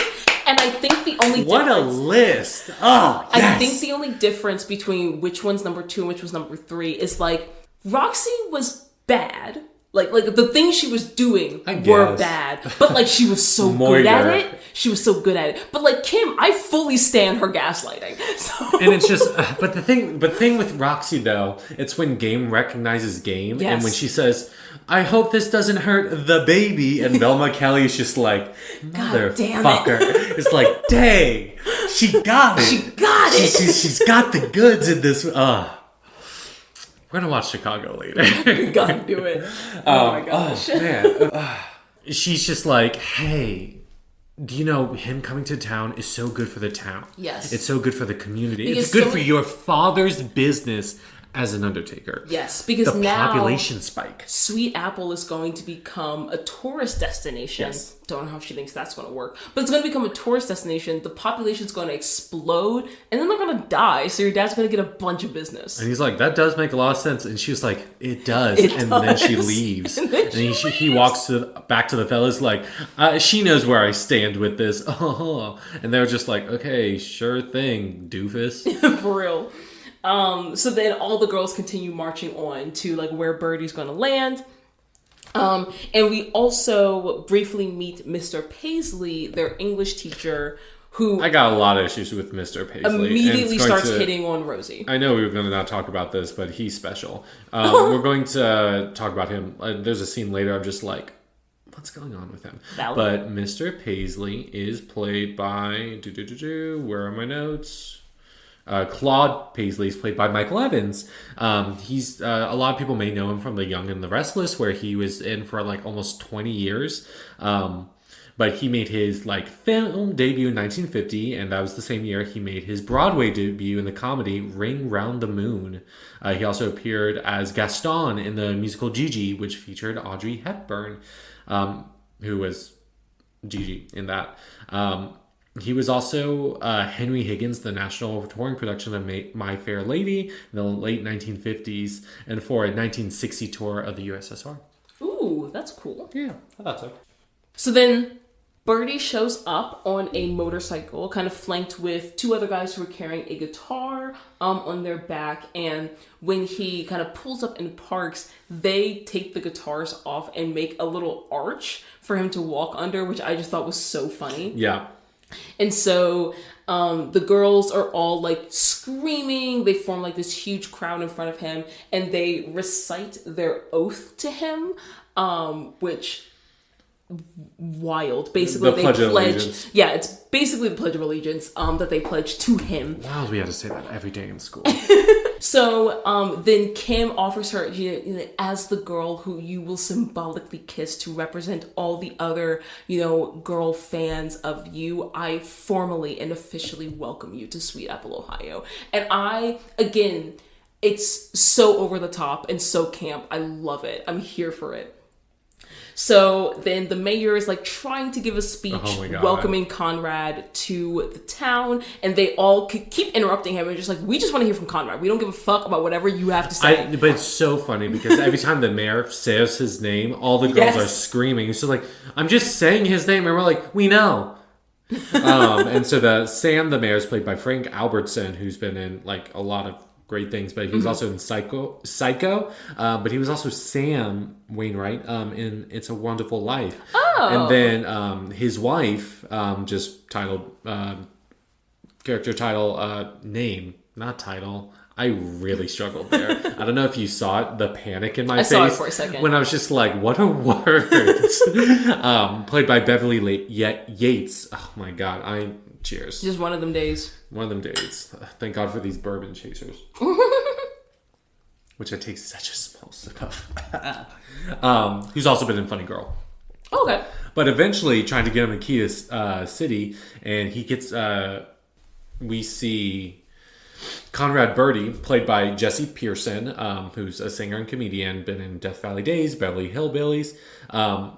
Speaker 2: And I think the only
Speaker 1: What a list. Oh, yes.
Speaker 2: I think the only difference between which one's number 2 and which was number 3 is like Roxy was bad. Like the things she was doing were bad, but like she was so good at it. She was so good at it. But like Kim, I fully stand her gaslighting. So.
Speaker 1: And it's just, but the thing with Roxy though, it's when game recognizes game, and when she says, "I hope this doesn't hurt the baby," and Velma Kelly is just like, "Motherfucker!" It's like, dang, she got it.
Speaker 2: She got it.
Speaker 1: She's got the goods in this. We're gonna watch Chicago later.
Speaker 2: We gotta do it. Oh my gosh.
Speaker 1: Oh, man. She's just like, hey, do you know him coming to town is so good for the town?
Speaker 2: Yes.
Speaker 1: It's so good for the community.
Speaker 2: Because
Speaker 1: it's good for your father's business as an undertaker.
Speaker 2: Yes, because
Speaker 1: the
Speaker 2: now
Speaker 1: population spike.
Speaker 2: Sweet Apple is going to become a tourist destination.
Speaker 1: Yes.
Speaker 2: Don't know how she thinks that's going to work, but it's going to become a tourist destination. The population's going to explode, and then they're going to die. So your dad's going to get a bunch of business.
Speaker 1: And he's like, that does make a lot of sense. And she was like, it does.
Speaker 2: It does.
Speaker 1: Then she leaves.
Speaker 2: And then
Speaker 1: he walks back to the fellas like, she knows where I stand with this. Oh. And they're just like, okay, sure thing, doofus.
Speaker 2: For real. So then all the girls continue marching on to like where Birdie's going to land. And we also briefly meet Mr. Paisley, their English teacher, who
Speaker 1: I got a lot of issues with Mr. Paisley.
Speaker 2: immediately starts hitting on Rosie.
Speaker 1: I know we were going to not talk about this, but he's special. We're going to talk about him. There's a scene later. I'm just like, what's going on with him?
Speaker 2: Valid.
Speaker 1: But Mr. Paisley is played by... Where are my notes? Claude Paisley is played by Michael Evans. He's a lot of people may know him from The Young and the Restless, where he was in for like almost 20 years. But he made his like film debut in 1950, and that was the same year he made his Broadway debut in the comedy Ring Round the Moon. He also appeared as Gaston in the musical Gigi, which featured Audrey Hepburn, who was Gigi in that. He was also Henry Higgins, the national touring production of My Fair Lady in the late 1950s, and for a 1960 tour of the USSR.
Speaker 2: Ooh, that's cool.
Speaker 1: Yeah, I thought so.
Speaker 2: So then Birdie shows up on a motorcycle, kind of flanked with two other guys who are carrying a guitar on their back. And when he kind of pulls up and parks, they take the guitars off and make a little arch for him to walk under, which I just thought was so funny.
Speaker 1: Yeah.
Speaker 2: And so the girls are all like screaming. They form like this huge crowd in front of him, and they recite their oath to him, which wild. Basically,
Speaker 1: The
Speaker 2: they
Speaker 1: Pledge of
Speaker 2: pledge.
Speaker 1: Allegiance.
Speaker 2: Yeah, it's basically the Pledge of Allegiance that they pledge to him.
Speaker 1: Wow, we had to say that every day in school.
Speaker 2: So then Kim offers her, as the girl who you will symbolically kiss to represent all the other, girl fans of you, I formally and officially welcome you to Sweet Apple, Ohio. And again, it's so over the top and so camp. I love it. I'm here for it. So then the mayor is like trying to give a speech welcoming Conrad to the town, and they all keep interrupting him and just like, we just want to hear from Conrad. We don't give a fuck about whatever you have to say.
Speaker 1: But it's so funny because every time the mayor says his name, all the girls are screaming. So like, I'm just saying his name, and we're like, we know. And so Sam, the mayor, is played by Frank Albertson, who's been in like a lot of great things, but he was also in Psycho, but he was also Sam Wainwright in It's a Wonderful Life.
Speaker 2: Oh.
Speaker 1: And then his wife, just titled, character title, name, not title. I really struggled there. I don't know if you saw it, the panic in my face.
Speaker 2: I saw it for a second.
Speaker 1: When I was just like, what are words? Played by Beverly Yates. Oh my God, cheers.
Speaker 2: Just one of them days.
Speaker 1: One of them days. Thank God for these bourbon chasers. Which I take such a small sip of. Who's also been in Funny Girl.
Speaker 2: Okay.
Speaker 1: But eventually trying to get him to key to city, and he gets, we see Conrad Birdie, played by Jesse Pearson, who's a singer and comedian, been in Death Valley Days, Beverly Hillbillies.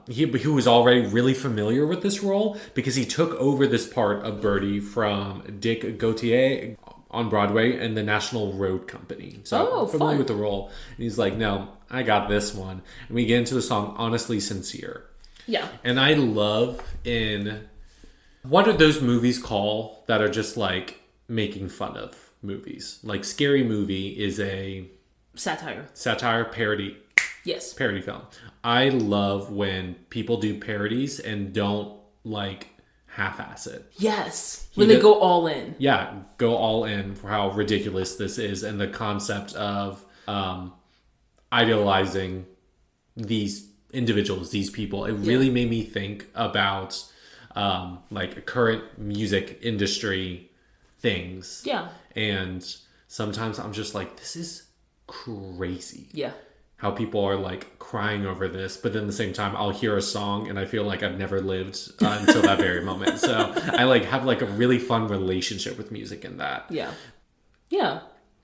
Speaker 1: He was already really familiar with this role because he took over this part of Birdie from Dick Gautier on Broadway and the National Road Company. So I'm familiar with the role. And he's like, no, I got this one. And we get into the song Honestly Sincere.
Speaker 2: Yeah.
Speaker 1: And I love what are those movies called that are just like making fun of movies? Like Scary Movie is a satire parody.
Speaker 2: Yes.
Speaker 1: Parody film. I love when people do parodies and don't like half-ass it.
Speaker 2: Yes. When they go all in.
Speaker 1: Yeah, go all in for how ridiculous this is and the concept of idolizing these individuals, these people. It really made me think about like current music industry things.
Speaker 2: Yeah.
Speaker 1: And sometimes I'm just like, this is crazy.
Speaker 2: Yeah.
Speaker 1: how people are like crying over this, but then at the same time I'll hear a song and I feel like I've never lived until that very moment. So I like have like a really fun relationship with music in that.
Speaker 2: Yeah,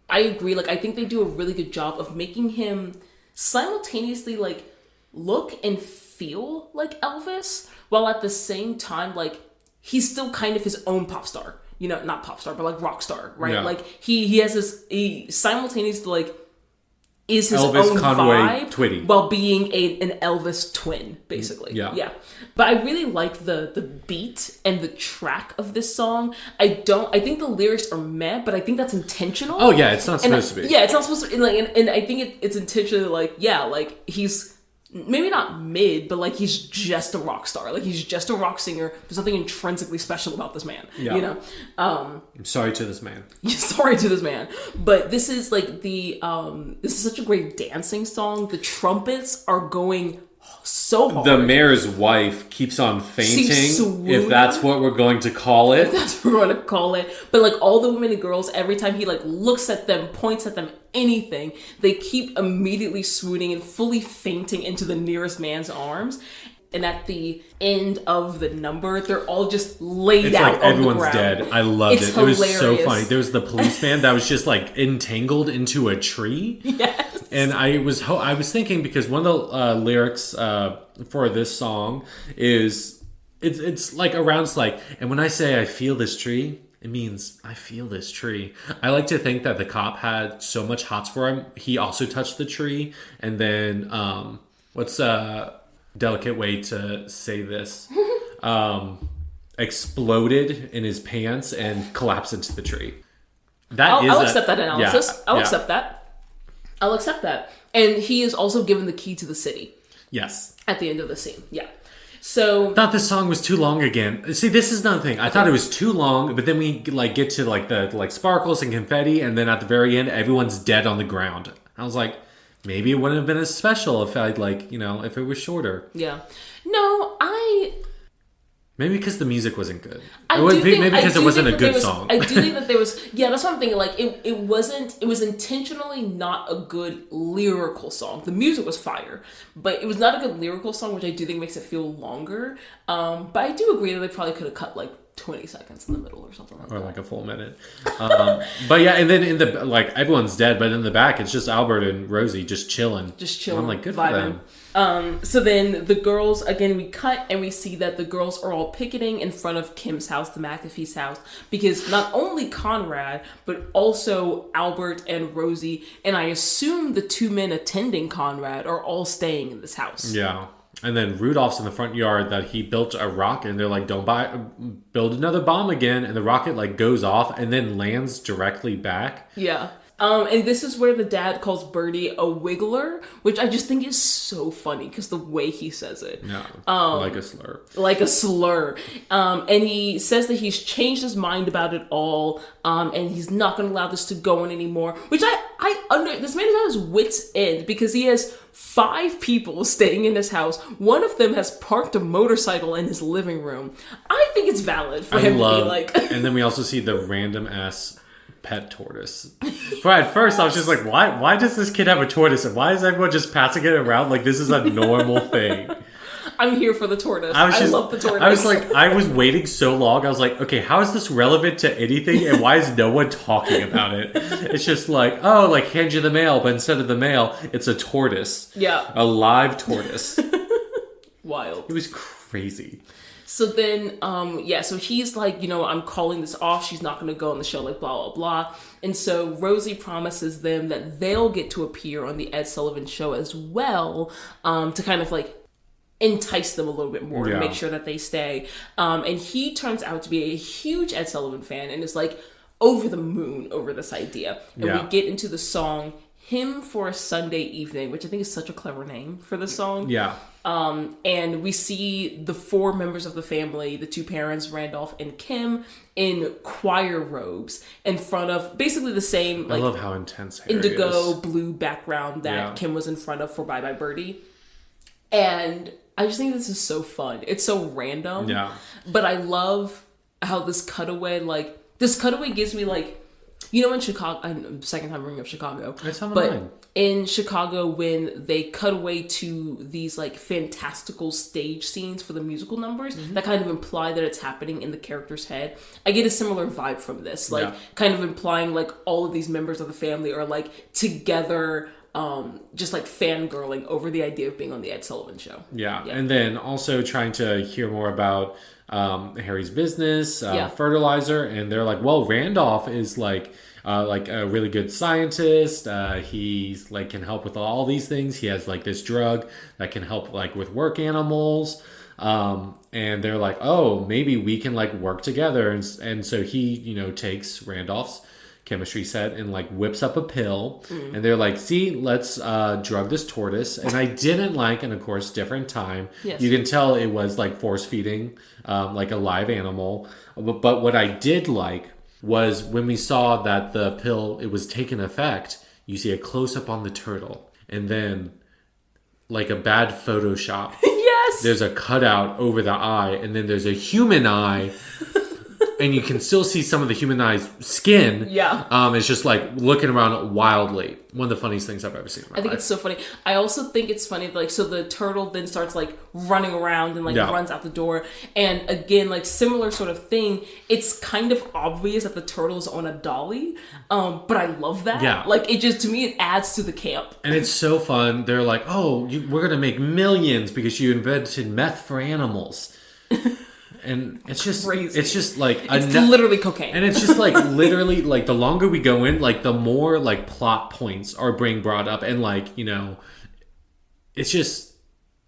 Speaker 2: I agree. Like, I think they do a really good job of making him simultaneously like look and feel like Elvis, while at the same time, like, he's still kind of his own pop star. You know, not pop star, but like rock star, right?
Speaker 1: Yeah.
Speaker 2: Like he has this, he simultaneously like is his
Speaker 1: Elvis
Speaker 2: own
Speaker 1: Conway
Speaker 2: vibe
Speaker 1: Twitty.
Speaker 2: while being an Elvis twin, basically. Yeah. But I really like the beat and the track of this song. I think the lyrics are meh, but I think that's intentional.
Speaker 1: Oh yeah, it's not supposed to be.
Speaker 2: Yeah, it's not supposed to be. Like, and I think it's intentionally like, yeah, like he's maybe not mid, but like he's just a rock star. Like he's just a rock singer. There's nothing intrinsically special about this man.
Speaker 1: Yeah.
Speaker 2: You know?
Speaker 1: I'm sorry to this man.
Speaker 2: Sorry to this man. But this is like this is such a great dancing song. The trumpets are going so hard.
Speaker 1: The mayor's wife keeps on fainting, if that's what we're going to call it.
Speaker 2: That's what we're going to call it. But like all the women and girls, every time he like looks at them, points at them, anything, they keep immediately swooning and fully fainting into the nearest man's arms. And at the end of the number, they're all just laid out
Speaker 1: like
Speaker 2: on
Speaker 1: everyone's
Speaker 2: the ground.
Speaker 1: dead. I loved it.
Speaker 2: Hilarious.
Speaker 1: It was so funny. There was the policeman that was just like entangled into a tree.
Speaker 2: Yes.
Speaker 1: And I was thinking, because one of the lyrics for this song is it's like around, it's like, and when I say I feel this tree, it means I feel this tree. I like to think that the cop had so much hots for him, he also touched the tree, and then what's a delicate way to say this? Exploded in his pants and collapsed into the tree.
Speaker 2: I'll accept that analysis.
Speaker 1: Yeah,
Speaker 2: I'll accept that. I'll accept that. And he is also given the key to the city.
Speaker 1: Yes.
Speaker 2: At the end of the scene. Yeah. So
Speaker 1: I thought this song was too long again. See, this is another thing. I thought it was too long, but then we like get to like the like sparkles and confetti, and then at the very end, everyone's dead on the ground. I was like, maybe it wouldn't have been as special if I'd like, you know, if it was shorter.
Speaker 2: Yeah. No,
Speaker 1: Maybe because the music wasn't good.
Speaker 2: Maybe
Speaker 1: because it wasn't a good song.
Speaker 2: I do think that there was... Yeah, that's what I'm thinking. Like, it wasn't... It was intentionally not a good lyrical song. The music was fire. But it was not a good lyrical song, which I do think makes it feel longer. But I do agree that they probably could have cut, like, 20 seconds in the middle or something like that.
Speaker 1: Or like a full minute. But yeah, and then in the... Like, everyone's dead, but in the back, it's just Albert and Rosie just chilling.
Speaker 2: I'm
Speaker 1: like, good
Speaker 2: vibing.
Speaker 1: for them.
Speaker 2: So then the girls, again, we cut and we see that the girls are all picketing in front of Kim's house, the McAfee's house, because not only Conrad, but also Albert and Rosie, and I assume the two men attending Conrad are all staying in this house.
Speaker 1: Yeah. And then Rudolph's in the front yard that he built a rocket, and they're like, don't build another bomb again. And the rocket like goes off and then lands directly back.
Speaker 2: Yeah. And this is where the dad calls Birdie a wiggler, which I just think is so funny because the way he says it.
Speaker 1: Yeah, like a slur.
Speaker 2: Like a slur. And he says that he's changed his mind about it all, and he's not going to allow this to go on anymore, which this man is at his wit's end because he has 5 people staying in his house. One of them has parked a motorcycle in his living room. I think it's valid for him to be like...
Speaker 1: And then we also see the random ass pet tortoise. But at first I was just like, why does this kid have a tortoise, and why is everyone just passing it around like this is a normal thing?
Speaker 2: I'm here for the tortoise. I love the tortoise.
Speaker 1: I was like, I was waiting so long. I was like, okay, how is this relevant to anything, and why is no one talking about it? It's just like, oh, like hand you the mail, but instead of the mail, it's a tortoise.
Speaker 2: Yeah.
Speaker 1: A live tortoise.
Speaker 2: Wild.
Speaker 1: It was crazy.
Speaker 2: So then, so he's like, you know, I'm calling this off. She's not going to go on the show, like, blah, blah, blah. And so Rosie promises them that they'll get to appear on the Ed Sullivan show as well, to kind of, like, entice them a little bit more to make sure that they stay. And he turns out to be a huge Ed Sullivan fan and is, like, over the moon over this idea. And we get into the song Hymn for a Sunday Evening, which I think is such a clever name for the song.
Speaker 1: Yeah.
Speaker 2: And we see the 4 members of the family, the 2 parents, Randolph and Kim, in choir robes in front of basically the same, like,
Speaker 1: I love how intense Harry
Speaker 2: indigo
Speaker 1: is.
Speaker 2: Blue background that Kim was in front of for Bye Bye Birdie. And I just think this is so fun. It's so random.
Speaker 1: Yeah.
Speaker 2: But I love how this cutaway gives me, like, You know, in Chicago, second time bringing up Chicago,
Speaker 1: It's on
Speaker 2: but
Speaker 1: mine.
Speaker 2: in Chicago, when they cut away to these like fantastical stage scenes for the musical numbers that kind of imply that it's happening in the character's head, I get a similar vibe from this, like kind of implying like all of these members of the family are like together, just like fangirling over the idea of being on the Ed Sullivan Show.
Speaker 1: Yeah. And then also trying to hear more about Harry's business, fertilizer, and they're like, well, Randolph is like a really good scientist. He's like can help with all these things. He has like this drug that can help like with work animals. And they're like, oh, maybe we can like work together. And so he, takes Randolph's chemistry set and like whips up a pill, and they're like, see, let's drug this tortoise. And I didn't like, and of course different time, you can tell it was like force feeding like a live animal, but what I did like was when we saw that the pill, it was taking effect, you see a close-up on the turtle, and then like a bad Photoshop, there's a cutout over the eye, and then there's a human eye. And you can still see some of the human eye's skin. Yeah. It's just like looking around wildly. One of the funniest things I've ever seen in my life.
Speaker 2: I think it's so funny. I also think it's funny, like, so the turtle then starts like running around and like runs out the door. And again, like similar sort of thing. It's kind of obvious that the turtle's on a dolly. But I love that. Yeah. Like it just, to me, it adds to the camp.
Speaker 1: And it's so fun. They're like, oh, we're going to make millions because you invented meth for animals. And it's just crazy. It's just like
Speaker 2: it's literally cocaine.
Speaker 1: And it's just like literally like the longer we go in, like the more like plot points are being brought up, and like, it's just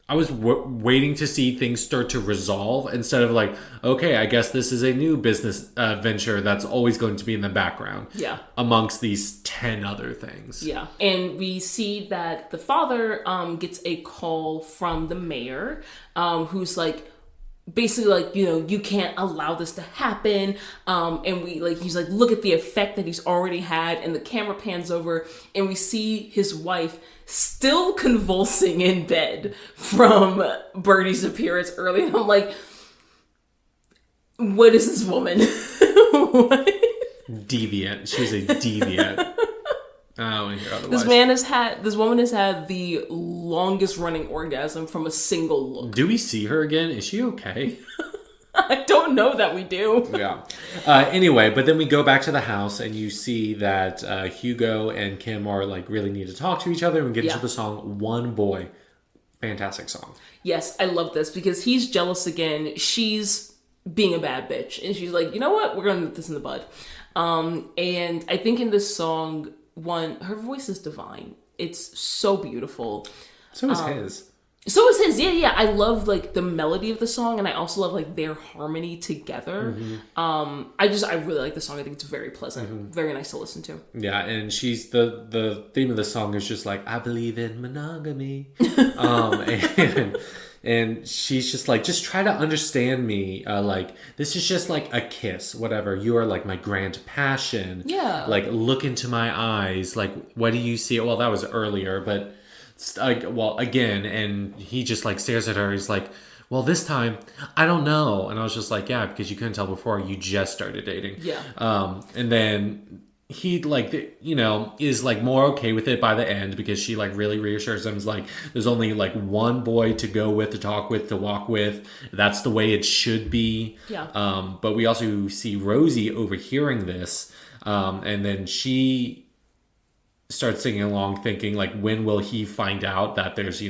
Speaker 1: I was waiting to see things start to resolve instead of like, okay, I guess this is a new business venture that's always going to be in the background. Yeah. Amongst these 10 other things.
Speaker 2: Yeah. And we see that the father gets a call from the mayor, who's like, basically like, you can't allow this to happen, and we like, he's like, look at the effect that he's already had, and the camera pans over and we see his wife still convulsing in bed from Birdie's appearance early, and I'm like, what is this woman? What?
Speaker 1: Deviant. She's a deviant. I don't hear otherwise.
Speaker 2: This woman has had the longest running orgasm from a single look.
Speaker 1: Do we see her again? Is she okay?
Speaker 2: I don't know that we do.
Speaker 1: Yeah. Anyway, but then we go back to the house and you see that Hugo and Kim are like really need to talk to each other, and we get into the song One Boy. Fantastic song.
Speaker 2: Yes, I love this because he's jealous again. She's being a bad bitch, and she's like, you know what? We're going to nip this in the bud. And I think in this song, her voice is divine. It's so beautiful.
Speaker 1: So is his.
Speaker 2: So is his. Yeah. I love like the melody of the song, and I also love like their harmony together. I really like the song. I think it's very pleasant, very nice to listen to.
Speaker 1: Yeah, and she's the theme of the song is just like, I believe in monogamy. And she's just like, just try to understand me. Like, this is just like a kiss, whatever. You are like my grand passion. Yeah. Like, look into my eyes. Like, what do you see? Well, that was earlier, but again. And he just like stares at her. He's like, well, this time, I don't know. And I was just like, yeah, because you couldn't tell before. You just started dating. Yeah. And then he like, is like more okay with it by the end, because she like really reassures him, is like, there's only like one boy to go with, to talk with, to walk with. That's the way it should be. Yeah. But we also see Rosie overhearing this, and then she starts singing along, thinking like, when will he find out that there's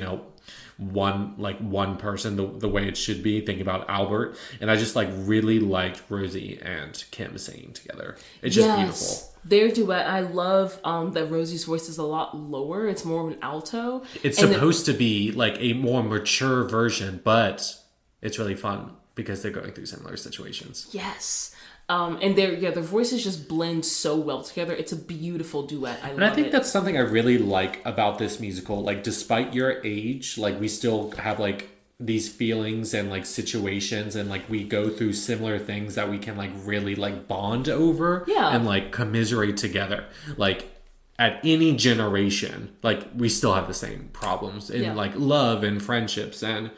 Speaker 1: one person the way it should be, thinking about Albert. And I just like really liked Rosie and Kim singing together. It's just beautiful.
Speaker 2: Their duet, I love that Rosie's voice is a lot lower. It's more of an alto.
Speaker 1: It's supposed to be like a more mature version, but it's really fun because they're going through similar situations.
Speaker 2: Yes. And their voices just blend so well together. It's a beautiful duet.
Speaker 1: I think that's something I really like about this musical. Like, despite your age, like, we still have like these feelings and like situations, and like we go through similar things that we can like really like bond over. Yeah. And like commiserate together. Like, at any generation, like we still have the same problems in like love and friendships and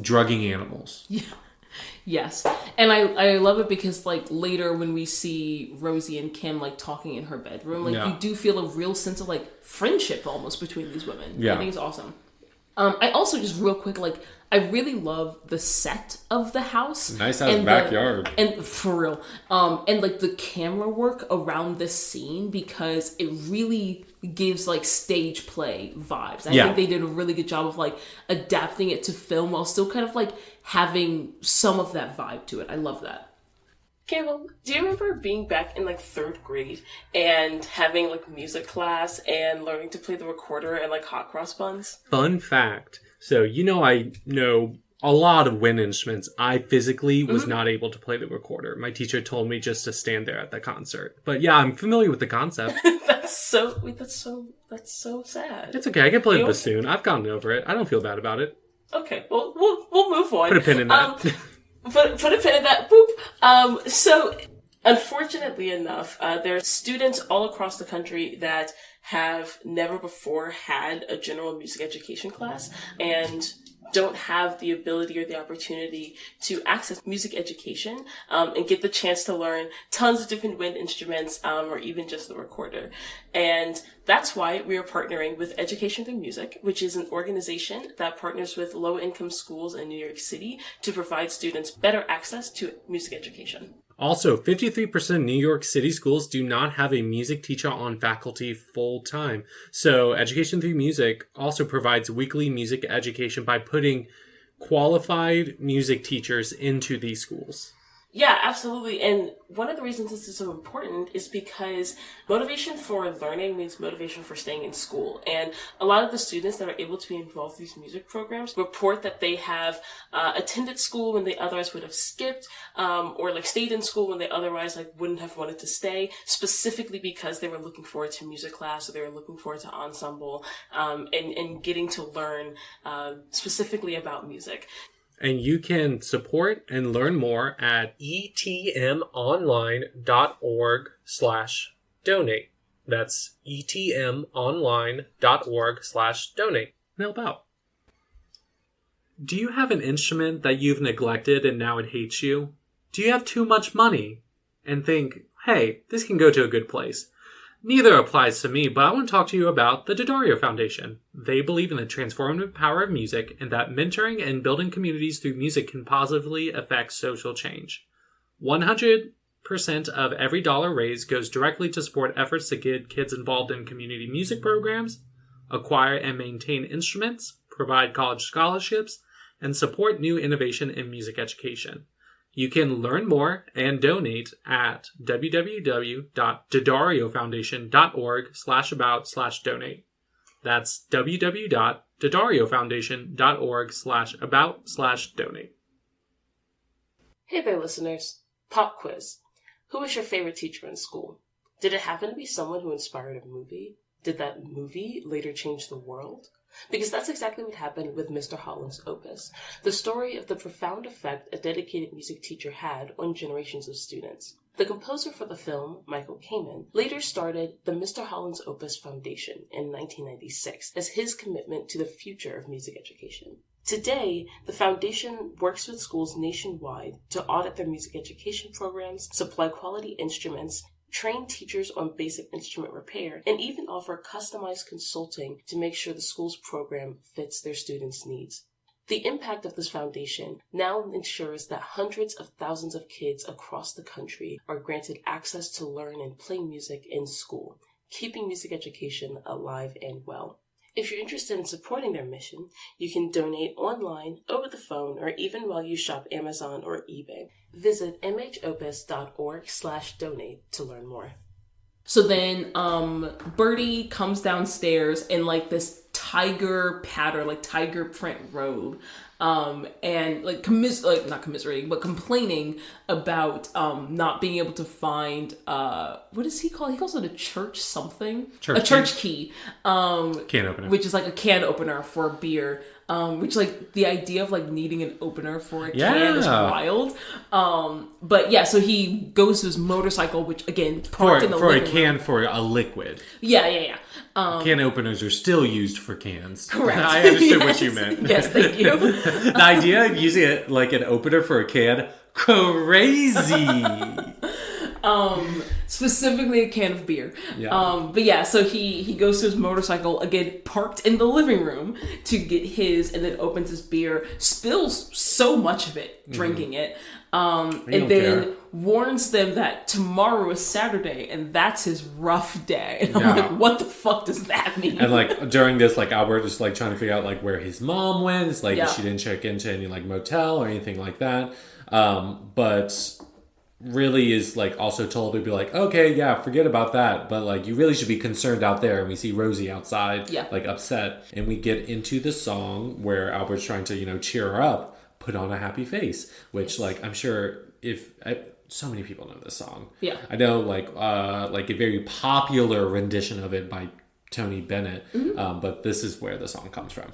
Speaker 1: drugging animals.
Speaker 2: Yeah. Yes. And I love it because, like, later when we see Rosie and Kim, like, talking in her bedroom, like, you do feel a real sense of, like, friendship almost between these women. Yeah. I think it's awesome. I also, just real quick, like, I really love the set of the house.
Speaker 1: Nice ass backyard.
Speaker 2: And for real. And, like, the camera work around this scene, because it really gives, like, stage play vibes. I think they did a really good job of, like, adapting it to film while still kind of, like, having some of that vibe to it. I love that. Campbell, do you remember being back in, like, 3rd grade and having, like, music class and learning to play the recorder and, like, hot cross buns?
Speaker 1: Fun fact. So, I know a lot of wind instruments. I physically was not able to play the recorder. My teacher told me just to stand there at the concert. But yeah, I'm familiar with the concept.
Speaker 2: That's so sad.
Speaker 1: It's okay. I can play the bassoon. I've gotten over it. I don't feel bad about it.
Speaker 2: Okay, well, we'll move on.
Speaker 1: Put a pin in that.
Speaker 2: Put a pin in that. Boop. So, unfortunately enough, there are students all across the country that have never before had a general music education class and don't have the ability or the opportunity to access music education and get the chance to learn tons of different wind instruments or even just the recorder. And that's why we are partnering with Education Through Music, which is an organization that partners with low-income schools in New York City to provide students better access to music education.
Speaker 1: Also, 53% of New York City schools do not have a music teacher on faculty full-time. So Education Through Music also provides weekly music education by putting qualified music teachers into these schools.
Speaker 2: Yeah, absolutely. And one of the reasons this is so important is because motivation for learning means motivation for staying in school. And a lot of the students that are able to be involved in these music programs report that they have attended school when they otherwise would have skipped, or like stayed in school when they otherwise like wouldn't have wanted to stay, specifically because they were looking forward to music class or they were looking forward to ensemble, and getting to learn specifically about music.
Speaker 1: And you can support and learn more at etmonline.org/donate. That's etmonline.org/donate. Help out. Do you have an instrument that you've neglected and now it hates you? Do you have too much money and think, hey, this can go to a good place? Neither applies to me, but I want to talk to you about the Daddario Foundation. They believe in the transformative power of music and that mentoring and building communities through music can positively affect social change. 100% of every dollar raised goes directly to support efforts to get kids involved in community music programs, acquire and maintain instruments, provide college scholarships, and support new innovation in music education. You can learn more and donate at www.daddariofoundation.org/about/donate. That's www.daddariofoundation.org/about/donate.
Speaker 2: Hey there, listeners. Pop quiz. Who was your favorite teacher in school? Did it happen to be someone who inspired a movie? Did that movie later change the world? Because that's exactly what happened with Mr. Holland's opus, the story of the profound effect a dedicated music teacher had on generations of students. The composer for the film, Michael Kamen, later started the Mr. Holland's Opus Foundation in 1996 as his commitment to the future of music education. Today, the foundation works with schools nationwide to audit their music education programs, supply quality instruments, train teachers on basic instrument repair, and even offer customized consulting to make sure the school's program fits their students' needs. The impact of this foundation now ensures that hundreds of thousands of kids across the country are granted access to learn and play music in school, keeping music education alive and well. If you're interested in supporting their mission, you can donate online, over the phone, or even while you shop Amazon or eBay. Visit mhopus.org/donate to learn more. So then, Birdie comes downstairs in like this tiger pattern, like tiger print robe, and like not commiserating, but complaining about not being able to find what does he call? He calls it a church something, a church key,
Speaker 1: can opener,
Speaker 2: which is like a can opener for a beer. Which like the idea of like needing an opener for a can is wild. But yeah, so he goes to his motorcycle, which again parked in the
Speaker 1: for
Speaker 2: living
Speaker 1: a can
Speaker 2: room.
Speaker 1: For a liquid.
Speaker 2: Yeah.
Speaker 1: Can openers are still used for cans.
Speaker 2: Correct.
Speaker 1: I understood what you meant.
Speaker 2: Yes, thank you.
Speaker 1: The idea of using it like an opener for a can, crazy.
Speaker 2: Specifically a can of beer.
Speaker 1: Yeah.
Speaker 2: But yeah, so he goes to his motorcycle, again, parked in the living room to get his, and then opens his beer, spills so much of it, drinking it, and then warns them that tomorrow is Saturday, and that's his rough day. And I'm like, what the fuck does that mean?
Speaker 1: And like during this, like Albert is like trying to figure out like where his mom went. Like she didn't check into any like motel or anything like that. But really is like also told to be like, okay, yeah, forget about that, but like you really should be concerned out there. And we see Rosie outside, like upset, and we get into the song where Albert's trying to cheer her up, put on a happy face, which like I'm sure so many people know this song. I know like a very popular rendition of it by Tony Bennett, but this is where the song comes from.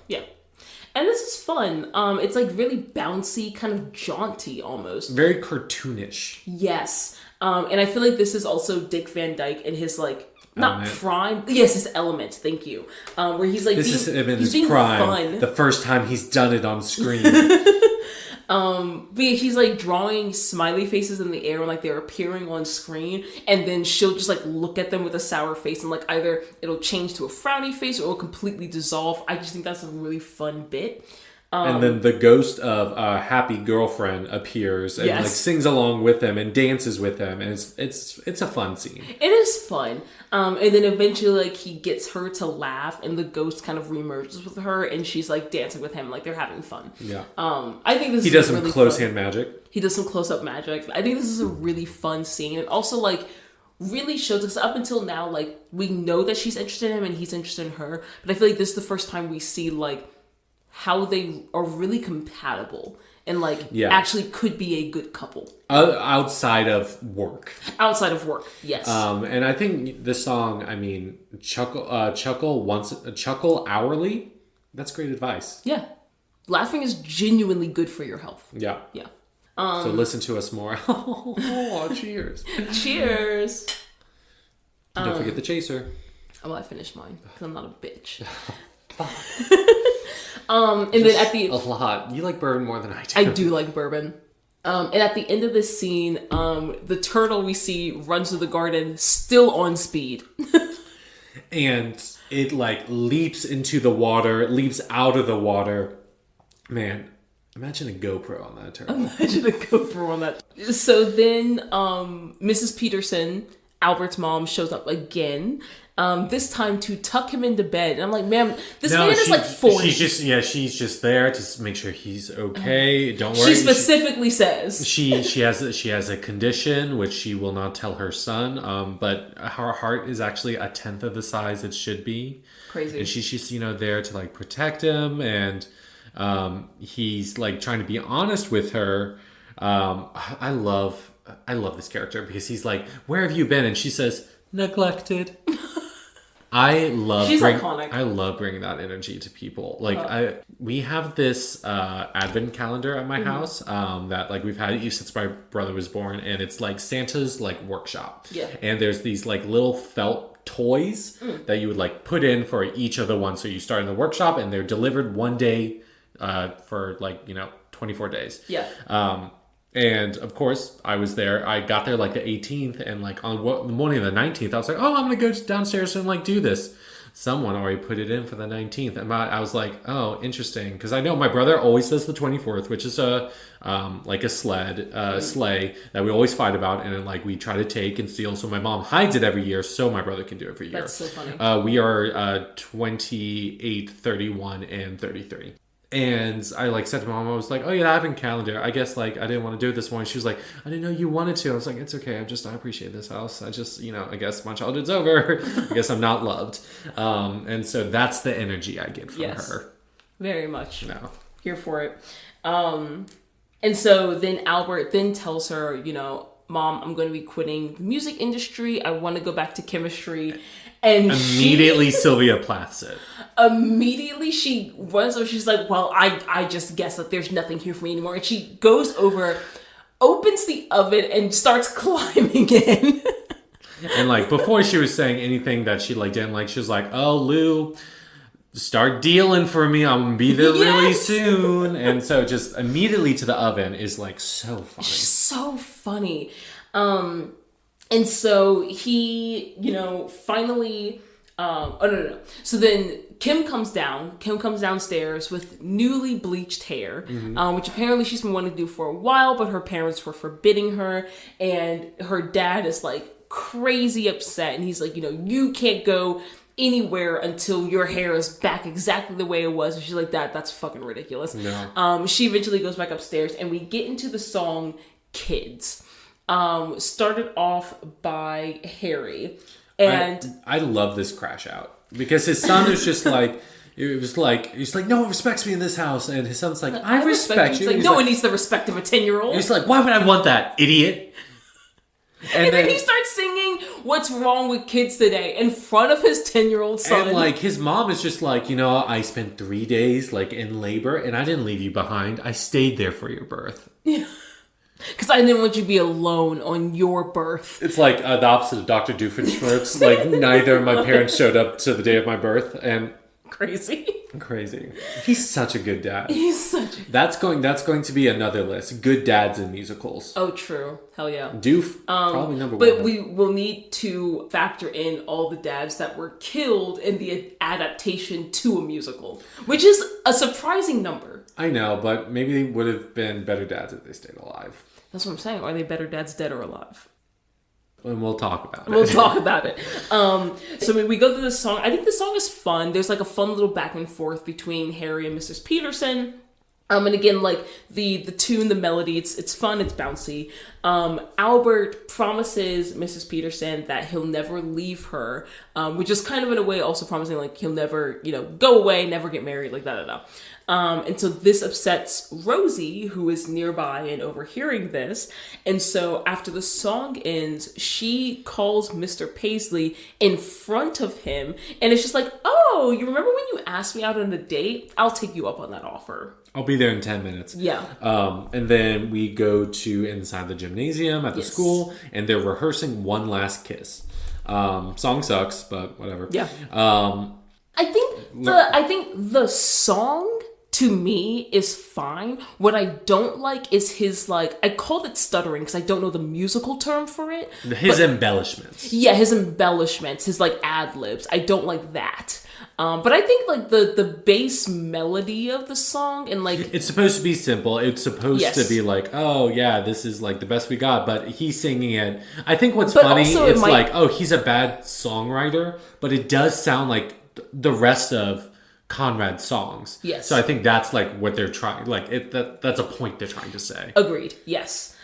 Speaker 2: And this is fun. It's like really bouncy, kind of jaunty almost.
Speaker 1: Very cartoonish.
Speaker 2: Yes. And I feel like this is also Dick Van Dyke in his like, not
Speaker 1: Element.
Speaker 2: prime. Yes, his element. Thank you. Where he's like,
Speaker 1: this is him in his prime. Fun. The first time he's done it on screen.
Speaker 2: But he's like drawing smiley faces in the air when like they're appearing on screen, and then she'll just like look at them with a sour face, and like either it'll change to a frowny face or it'll completely dissolve. I just think that's a really fun bit.
Speaker 1: And then the ghost of a happy girlfriend appears and like sings along with them and dances with them, and it's a fun scene. It
Speaker 2: is fun. And then eventually like he gets her to laugh, and the ghost kind of remerges with her, and she's like dancing with him, like they're having fun. I think this. He
Speaker 1: does some close hand magic.
Speaker 2: He does some close up magic. I think this is a really fun scene, and also like really shows us up until now like we know that she's interested in him and he's interested in her, but I feel like this is the first time we see like how they are really compatible and like actually could be a good couple
Speaker 1: outside of work.
Speaker 2: Yes.
Speaker 1: And I think this song, I mean, chuckle hourly. That's great advice.
Speaker 2: Yeah, laughing is genuinely good for your health.
Speaker 1: Yeah. So listen to us more. Cheers.
Speaker 2: Cheers.
Speaker 1: Don't forget the chaser.
Speaker 2: Oh, I finished mine because I'm not a bitch. And then at the
Speaker 1: a lot. You like bourbon more than I do.
Speaker 2: I do like bourbon. And at the end of this scene, the turtle we see runs to the garden, still on speed,
Speaker 1: and it like leaps into the water. It leaps out of the water. Man, imagine a GoPro on that turtle. So then, Mrs. Peterson, Albert's mom, shows up again. This time to tuck him into bed. And I'm like, man, this man is like 40. She's just there to make sure he's okay. Don't worry.
Speaker 2: She specifically says
Speaker 1: she has a condition which she will not tell her son. But her heart is actually a tenth of the size it should be.
Speaker 2: Crazy.
Speaker 1: And she's just there to like protect him, and he's like trying to be honest with her. I love this character because he's like, "Where have you been?" And she says, "Neglected." She's iconic. I love bringing that energy to people. Like we have this advent calendar at my house that like we've had since my brother was born, and it's like Santa's like workshop. And there's these like little felt toys that you would like put in for each of the ones. So you start in the workshop, and they're delivered one day for like 24 days. And of course, I was there. I got there like the 18th, and like on the morning of the 19th, I was like, "Oh, I'm gonna go downstairs and like do this." Someone already put it in for the 19th, and I was like, "Oh, interesting," because I know my brother always does the 24th, which is a like a sleigh that we always fight about, and then like we try to take and steal. So my mom hides it every year, so my brother can do it every year.
Speaker 2: That's so funny.
Speaker 1: We are 28, 31, and 33. And I like said to Mom, I was like, "Oh yeah, I have a calendar. I guess like I didn't want to do it this morning." She was like, "I didn't know you wanted to." I was like, "It's okay. I appreciate this house. I just I guess my childhood's over. I guess I'm not loved." And so that's the energy I get from her.
Speaker 2: Very much.
Speaker 1: No.
Speaker 2: Here for it. And so then Albert then tells her, "Mom, I'm going to be quitting the music industry. I want to go back to chemistry." And
Speaker 1: immediately Sylvia Plaths it.
Speaker 2: Immediately she runs over. She's like, "Well, I just guess that there's nothing here for me anymore." And she goes over, opens the oven, and starts climbing in.
Speaker 1: And like before she was saying anything that she like didn't like, she was like, "Oh, Lou, start dealing for me. I'm going to be there really soon. And so just immediately to the oven is like so funny.
Speaker 2: So funny. And so he, finally, no. So then Kim comes downstairs with newly bleached hair, which apparently she's been wanting to do for a while, but her parents were forbidding her. And her dad is like crazy upset. And he's like, you can't go anywhere until your hair is back exactly the way it was. And she's like, that's fucking ridiculous.
Speaker 1: No.
Speaker 2: She eventually goes back upstairs and we get into the song Kids. Started off by Harry. And
Speaker 1: I love this crash out because his son is just like, he's like, no one respects me in this house. And his son's like, I respect you.
Speaker 2: Like, no one needs the respect of a 10-year-old.
Speaker 1: He's like, why would I want that, idiot?
Speaker 2: And then he starts singing What's Wrong with Kids Today in front of his 10-year-old son.
Speaker 1: And like his mom is just like, I spent 3 days like in labor and I didn't leave you behind. I stayed there for your birth.
Speaker 2: Yeah. Because I didn't want you to be alone on your birth.
Speaker 1: It's like the opposite of Dr. Doofenshmirtz. Like neither of my parents showed up to the day of my birth, and
Speaker 2: crazy.
Speaker 1: He's such a good dad. That's going to be another list. Good dads in musicals.
Speaker 2: Oh, true. Hell yeah.
Speaker 1: Doof, probably number
Speaker 2: but
Speaker 1: one.
Speaker 2: But we will need to factor in all the dads that were killed in the adaptation to a musical, which is a surprising number.
Speaker 1: I know, but maybe they would have been better dads if they stayed alive.
Speaker 2: That's what I'm saying. Are they better dads dead or alive?
Speaker 1: And we'll talk about it.
Speaker 2: So we go through this song. I think the song is fun. There's like a fun little back and forth between Harry and Mrs. Peterson. And again, like the tune, the melody, it's fun, it's bouncy. Albert promises Mrs. Peterson that he'll never leave her, which is kind of in a way also promising like he'll never, go away, never get married, like da. And so this upsets Rosie, who is nearby and overhearing this. And so after the song ends, she calls Mr. Paisley in front of him. And it's just like, oh, you remember when you asked me out on a date? I'll take you up on that offer.
Speaker 1: I'll be there in 10 minutes.
Speaker 2: Yeah.
Speaker 1: And then we go to inside the gymnasium at the school, and they're rehearsing One Last Kiss. Song sucks, but whatever.
Speaker 2: Yeah. I think the song to me is fine. What I don't like is his I called it stuttering because I don't know the musical term for it.
Speaker 1: His embellishments.
Speaker 2: Yeah, his embellishments, his ad-libs. I don't like that. But I think the bass melody of the song and
Speaker 1: it's supposed to be simple. It's supposed to be like, oh yeah, this is like the best we got. But he's singing it. I think what's funny, it's like, oh, he's a bad songwriter, but it does sound like the rest of Conrad's songs.
Speaker 2: Yes.
Speaker 1: So I think that's like what they're trying. That's a point they're trying to say.
Speaker 2: Agreed. Yes.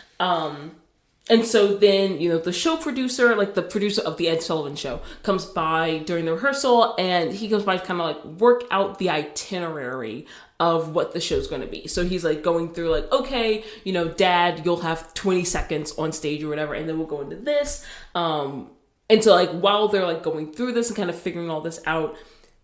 Speaker 2: And so then, the show producer, the producer of the Ed Sullivan show, comes by during the rehearsal, and he comes by to kind of work out the itinerary of what the show's going to be. So he's going through okay, Dad, you'll have 20 seconds on stage or whatever, and then we'll go into this. And so while they're going through this and kind of figuring all this out,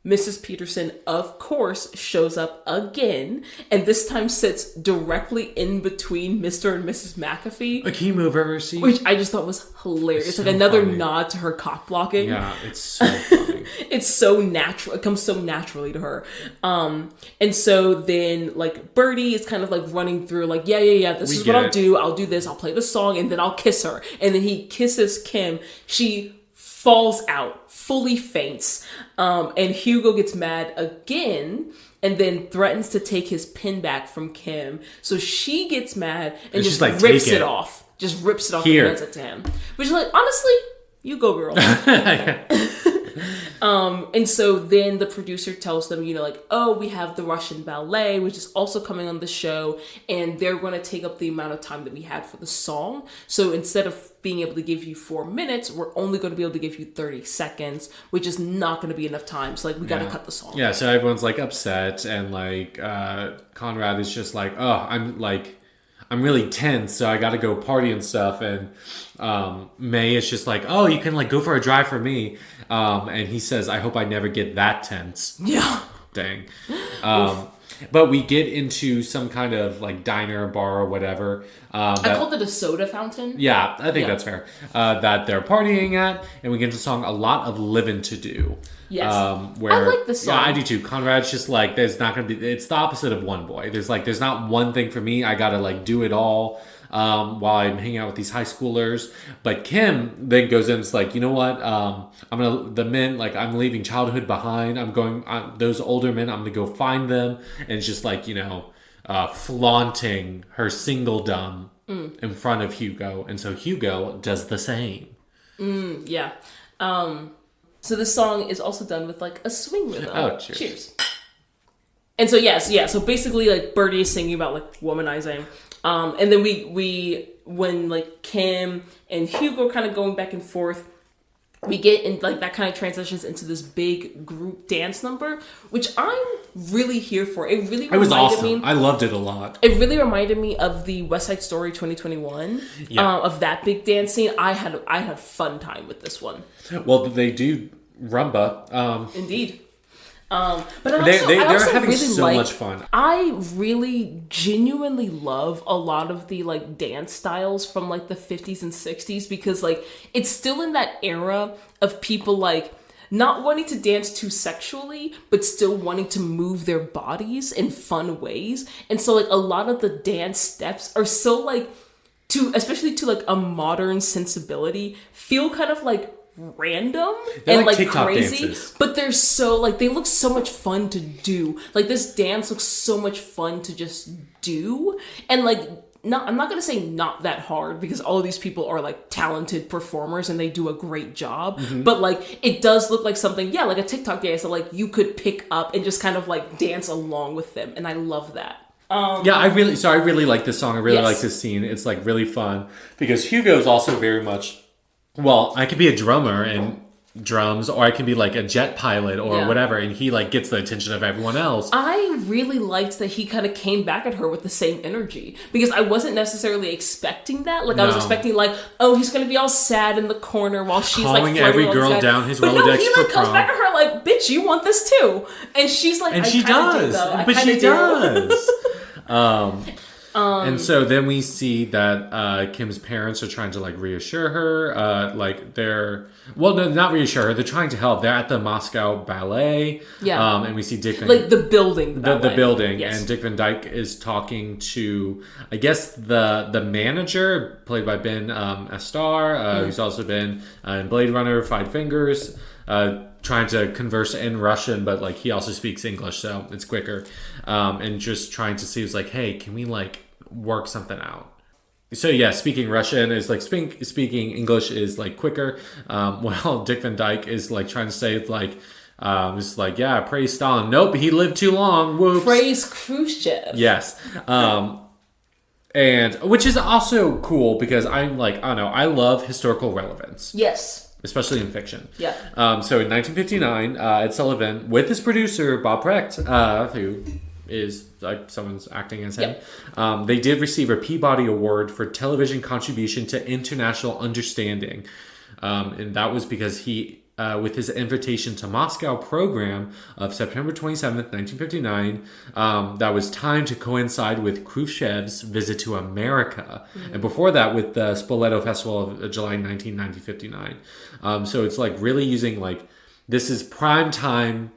Speaker 2: Mrs. Peterson, of course, shows up again, and this time sits directly in between Mr. and Mrs. McAfee.
Speaker 1: Can you move her seat?
Speaker 2: Which I just thought was hilarious. It's
Speaker 1: so
Speaker 2: another
Speaker 1: funny.
Speaker 2: Nod to her cock blocking.
Speaker 1: Yeah, it's so funny.
Speaker 2: It's so natural. It comes so naturally to her. And so then, Birdie is kind of running through, yeah, this is what I'll do. I'll do this. I'll play the song, and then I'll kiss her. And then he kisses Kim. She falls out, fully faints, and Hugo gets mad again and then threatens to take his pin back from Kim. So she gets mad and just rips it off. Just rips it off and hands it to him. Which is honestly, you go, girl. And so then the producer tells them, oh, we have the Russian ballet, which is also coming on the show, and they're going to take up the amount of time that we had for the song. So instead of being able to give you 4 minutes, we're only going to be able to give you 30 seconds, which is not going to be enough time. So we got to cut the song.
Speaker 1: Yeah. So everyone's upset, and Conrad is just oh, I'm really tense, so I got to go party and stuff. And May is just oh, you can go for a drive for me. And he says, I hope I never get that tense.
Speaker 2: Yeah.
Speaker 1: Dang. But we get into some kind of diner, bar, or whatever.
Speaker 2: I called it a soda fountain.
Speaker 1: Yeah, I think that's fair. That they're partying at, and we get into the song "A Lot of Livin' to Do."
Speaker 2: Yes.
Speaker 1: Where,
Speaker 2: I like this song.
Speaker 1: Yeah, I do too. Conrad's just like, there's not going to be, it's the opposite of One Boy. There's not one thing for me. I got to like do it all while I'm hanging out with these high schoolers. But Kim then goes in, it's like, you know what? I'm leaving childhood behind. Those older men, I'm going to go find them. And it's just like, flaunting her singledom in front of Hugo. And so Hugo does the same.
Speaker 2: Yeah. So this song is also done with like a swing rhythm.
Speaker 1: Oh, cheers.
Speaker 2: And so so basically like Birdie is singing about like womanizing. And then we when like Kim and Hugo kind of going back and forth, we get in like that kind of transitions into this big group dance number, which I'm really here for. It really
Speaker 1: was awesome. I loved it a lot.
Speaker 2: It really reminded me of the West Side Story 2021, of that big dance scene. I had fun time with this one.
Speaker 1: Well, they do rumba.
Speaker 2: Indeed. But they're
Speaker 1: having really so much fun.
Speaker 2: I really genuinely love a lot of the like dance styles from like the 50s and 60s, because like it's still in that era of people like not wanting to dance too sexually, but still wanting to move their bodies in fun ways. And so like a lot of the dance steps are so like especially to like a modern sensibility, feel kind of like random and like crazy dances. But they're so like they look so much fun to do. Like this dance looks so much fun to just do, and like I'm not gonna say not that hard, because all of these people are like talented performers and they do a great job, but like it does look like something like a TikTok dance that like you could pick up and just kind of like dance along with them, and I love that.
Speaker 1: I really like this song. I really like this scene. It's like really fun because Hugo's also very much, well, I could be a drummer and drums, or I can be like a jet pilot or whatever, and he like gets the attention of everyone else.
Speaker 2: I really liked that he kind of came back at her with the same energy, because I wasn't necessarily expecting that. Like I was expecting like, oh, he's gonna be all sad in the corner while she's
Speaker 1: calling
Speaker 2: like
Speaker 1: every girl down his Rolodex.
Speaker 2: No, he like comes back at her like, bitch, you want this too, and she's like,
Speaker 1: and she does, but she does. And so then we see that Kim's parents are trying to like reassure her, not reassure her. They're trying to help. They're at the Moscow Ballet, and we see Dick
Speaker 2: like the building,
Speaker 1: the building, and Dick Van Dyke is talking to, I guess, the manager played by Ben Astar, who's also been in Blade Runner, Five Fingers. Trying to converse in Russian, but like he also speaks English, so it's quicker. And just trying to see, it's like, hey, can we like work something out? So yeah, speaking Russian is like speaking English is like quicker. Well, Dick Van Dyke is like trying to say like, it's like, yeah, praise Stalin. Nope, he lived too long. Whoops.
Speaker 2: Praise Khrushchev.
Speaker 1: Yes. And which is also cool because I'm like, I don't know, I love historical relevance.
Speaker 2: Yes.
Speaker 1: Especially in fiction.
Speaker 2: Yeah.
Speaker 1: So in 1959, Ed Sullivan, with his producer, Bob Precht, who is like someone's acting as him, they did receive a Peabody Award for television contribution to international understanding. And that was because he, with his invitation to Moscow program of September 27th, 1959, that was timed to coincide with Khrushchev's visit to America. And before that, with the Spoleto Festival of July 1959. So it's like really using like, this is prime time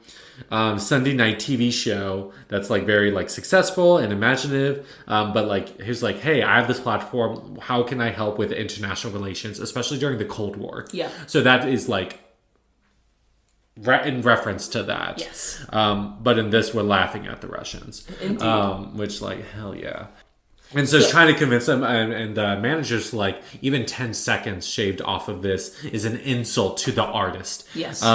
Speaker 1: Sunday night TV show that's like very like successful and imaginative, but like he's like, hey, I have this platform, how can I help with international relations, especially during the Cold War? So that is like in reference to that.
Speaker 2: Yes.
Speaker 1: But in this, we're laughing at the Russians. Indeed. Which like, hell yeah. And so it's trying to convince them, and the manager's like, even 10 seconds shaved off of this is an insult to the artist.
Speaker 2: Yes. You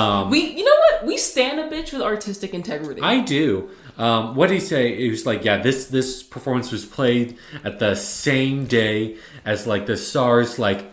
Speaker 2: know what? We stand a bitch with artistic integrity.
Speaker 1: I do. What did he say? He was like, yeah, this performance was played at the same day as like the Tsar's like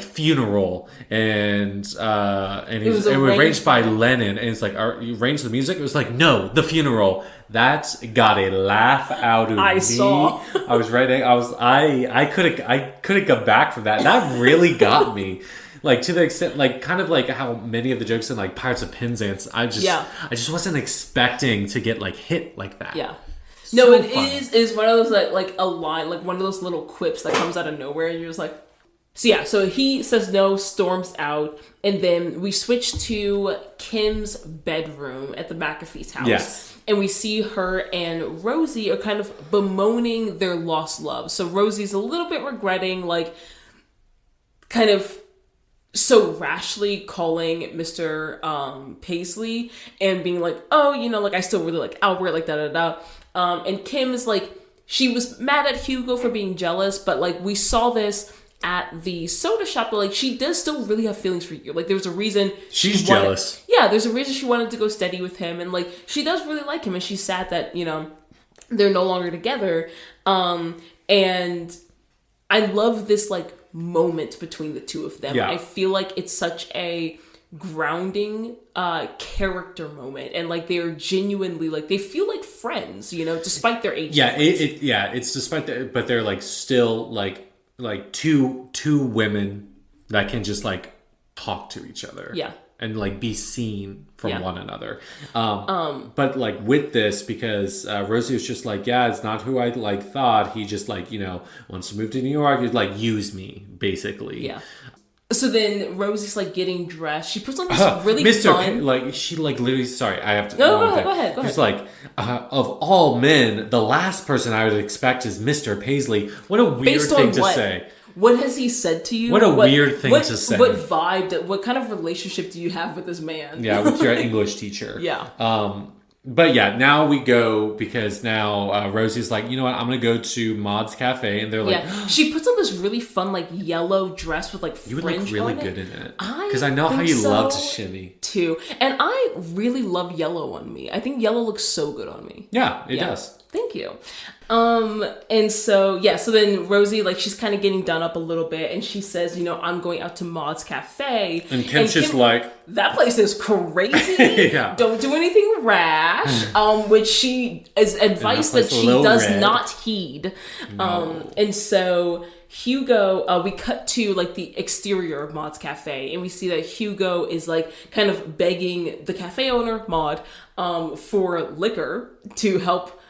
Speaker 1: funeral, and it was arranged by Lenin, and it's like, you arranged the music? It was like, no, the funeral. That got a laugh out of me. I saw. I was writing. I couldn't go back from that. That really got me. Like to the extent, like kind of like how many of the jokes in like Pirates of Penzance, I just wasn't expecting to get like hit like that.
Speaker 2: Yeah. So no, it is one of those like a line, like one of those little quips that comes out of nowhere, and you're just like, So he says no, storms out, and then we switch to Kim's bedroom at the McAfee's house.
Speaker 1: Yes.
Speaker 2: And we see her and Rosie are kind of bemoaning their lost love. So Rosie's a little bit regretting, like, kind of so rashly calling Mr. Paisley and being like, oh, you know, like, I still really like Albert, like, da-da-da. And Kim is like, she was mad at Hugo for being jealous, but, like, we saw this at the soda shop, but, like, she does still really have feelings for you. Like, there's a reason
Speaker 1: she's jealous.
Speaker 2: Yeah, there's a reason she wanted to go steady with him, and, like, she does really like him, and she's sad that, you know, they're no longer together. And I love this, like, moment between the two of them.
Speaker 1: Yeah.
Speaker 2: I feel like it's such a grounding character moment, and, like, they're genuinely, like, they feel like friends, you know, despite their age.
Speaker 1: Yeah, it's despite that, but they're, like, still like two women that can just, like, talk to each other.
Speaker 2: Yeah.
Speaker 1: And, like, be seen from one another. But, like, with this, because Rosie was just like, yeah, it's not who I, like, thought. He just, like, you know, wants to move to New York. He'd, like, use me, basically.
Speaker 2: Yeah. So then Rosie's, like, getting dressed. She puts on this really fun...
Speaker 1: Like, she, like, literally... Sorry, I have to...
Speaker 2: No, go ahead.
Speaker 1: She's like, of all men, the last person I would expect is Mr. Paisley. What a weird thing to say.
Speaker 2: What has he said to you?
Speaker 1: What a weird thing to say.
Speaker 2: What vibe, what kind of relationship do you have with this man?
Speaker 1: Yeah, with your English teacher.
Speaker 2: Yeah.
Speaker 1: But yeah, now we go, because now Rosie's like, you know what, I'm going to go to Maud's Cafe, and they're like...
Speaker 2: Yeah, she puts on this really fun, like, yellow dress with, like, fringe on it. You would look really
Speaker 1: good in it. Because I know how you love to shimmy.
Speaker 2: Too. And I really love yellow on me. I think yellow looks so good on me.
Speaker 1: Yeah, it does.
Speaker 2: Thank you. And so then Rosie, like, she's kind of getting done up a little bit, and she says, you know, I'm going out to Maud's Cafe.
Speaker 1: And Kim's just like...
Speaker 2: That place is crazy.
Speaker 1: Yeah.
Speaker 2: Don't do anything rash. Which she is advice that she does not heed.
Speaker 1: No.
Speaker 2: And so Hugo, we cut to, like, the exterior of Maud's Cafe, and we see that Hugo is, like, kind of begging the cafe owner, Maud, for liquor to help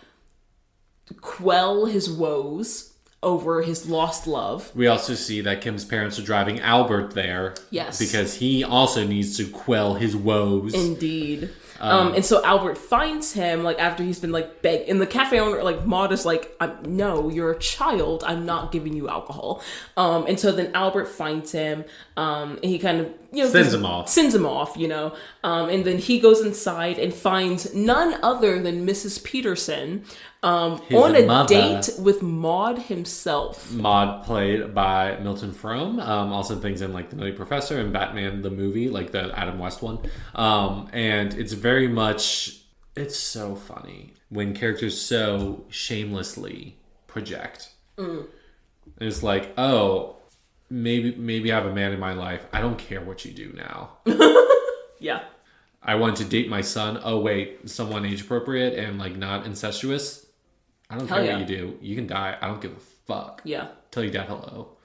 Speaker 2: quell his woes over his lost love.
Speaker 1: We also see that Kim's parents are driving Albert there.
Speaker 2: Yes.
Speaker 1: Because he also needs to quell his woes.
Speaker 2: Indeed. And so Albert finds him, like, after he's been, like, begged. And the cafe owner, like, Maud is like, no, you're a child. I'm not giving you alcohol. And so then Albert finds him, and he kind of, you know... Sends him off, you know. And then he goes inside and finds none other than Mrs. Peterson, on a
Speaker 1: mother.
Speaker 2: date with Maud himself.
Speaker 1: Maud, played by Milton Frome, also things in, like, The Nutty Professor and Batman the movie, like the Adam West one. And it's very much, it's so funny when characters so shamelessly project. And it's like, oh, maybe I have a man in my life. I don't care what you do now.
Speaker 2: Yeah.
Speaker 1: I want to date my son. Oh, wait, someone age appropriate and, like, not incestuous. I don't care what you do. You can die. I don't give a fuck.
Speaker 2: Yeah.
Speaker 1: Tell your dad hello.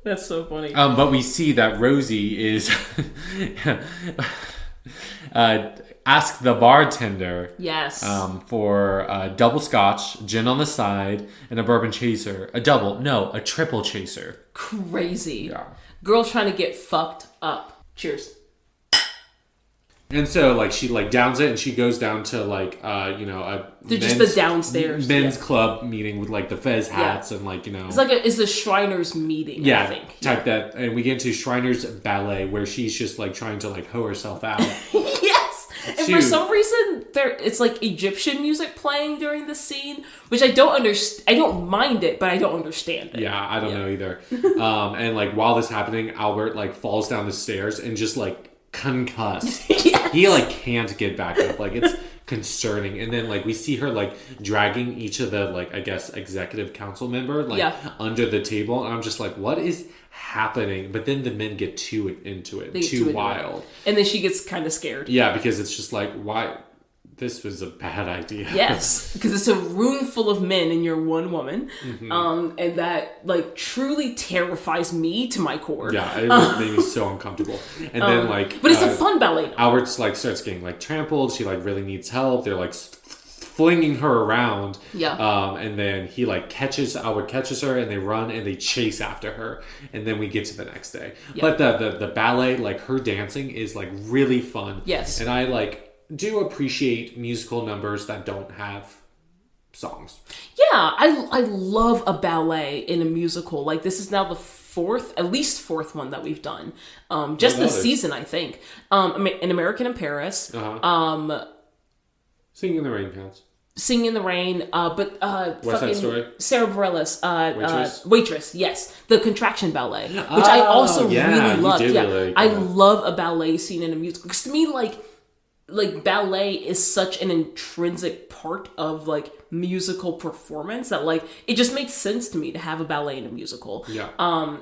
Speaker 2: That's so funny.
Speaker 1: But we see that Rosie is ask the bartender.
Speaker 2: Yes.
Speaker 1: For a double scotch, gin on the side, and a bourbon chaser. A triple chaser.
Speaker 2: Crazy.
Speaker 1: Yeah.
Speaker 2: Girl trying to get fucked up. Cheers.
Speaker 1: And so, like, she, like, downs it, and she goes down to, like, you know,
Speaker 2: just the downstairs
Speaker 1: men's club meeting with, like, the Fez hats and, like, you know,
Speaker 2: it's the Shriners meeting.
Speaker 1: Yeah,
Speaker 2: I think.
Speaker 1: Type that, and we get into Shriners ballet where she's just, like, trying to, like, hoe herself out.
Speaker 2: Yes, and for some reason it's like Egyptian music playing during the scene, which I don't understand. I don't mind it, but I don't understand it.
Speaker 1: Yeah, I don't know either. And, like, while this is happening, Albert, like, falls down the stairs and just, like, concussed.
Speaker 2: Yes.
Speaker 1: He, like, can't get back up. Like, it's concerning. And then, like, we see her, like, dragging each of the, like, I guess executive council member, like, under the table, and I'm just like, what is happening? But then the men get too into it, too wild,
Speaker 2: and then she gets kind of scared.
Speaker 1: Yeah, because it's just like, why? This was a bad idea.
Speaker 2: Yes, because it's a room full of men and you're one woman. Mm-hmm. And that, like, truly terrifies me to my core.
Speaker 1: Yeah, it made me so uncomfortable. And then, like...
Speaker 2: But it's a fun ballet.
Speaker 1: Albert's, like, starts getting, like, trampled. She, like, really needs help. They're, like, flinging her around.
Speaker 2: Yeah.
Speaker 1: And then he like catches her, and they run and they chase after her, and then we get to the next day. Yeah. But the ballet, like her dancing is like really fun.
Speaker 2: Yes.
Speaker 1: And I like do appreciate musical numbers that don't have songs.
Speaker 2: Yeah, I love a ballet in a musical. Like this is now the at least fourth one that we've done. Just this season, I think. An American in Paris.
Speaker 1: Singing in the Rain counts.
Speaker 2: Singing in the Rain, but
Speaker 1: West Side Story.
Speaker 2: Sarah Bareilles, Waitress, yes, the contraction ballet, which I also really love. Yeah, really I love a ballet scene in a musical because to me, like ballet is such an intrinsic part of like musical performance that like it just makes sense to me to have a ballet in a musical.
Speaker 1: Yeah.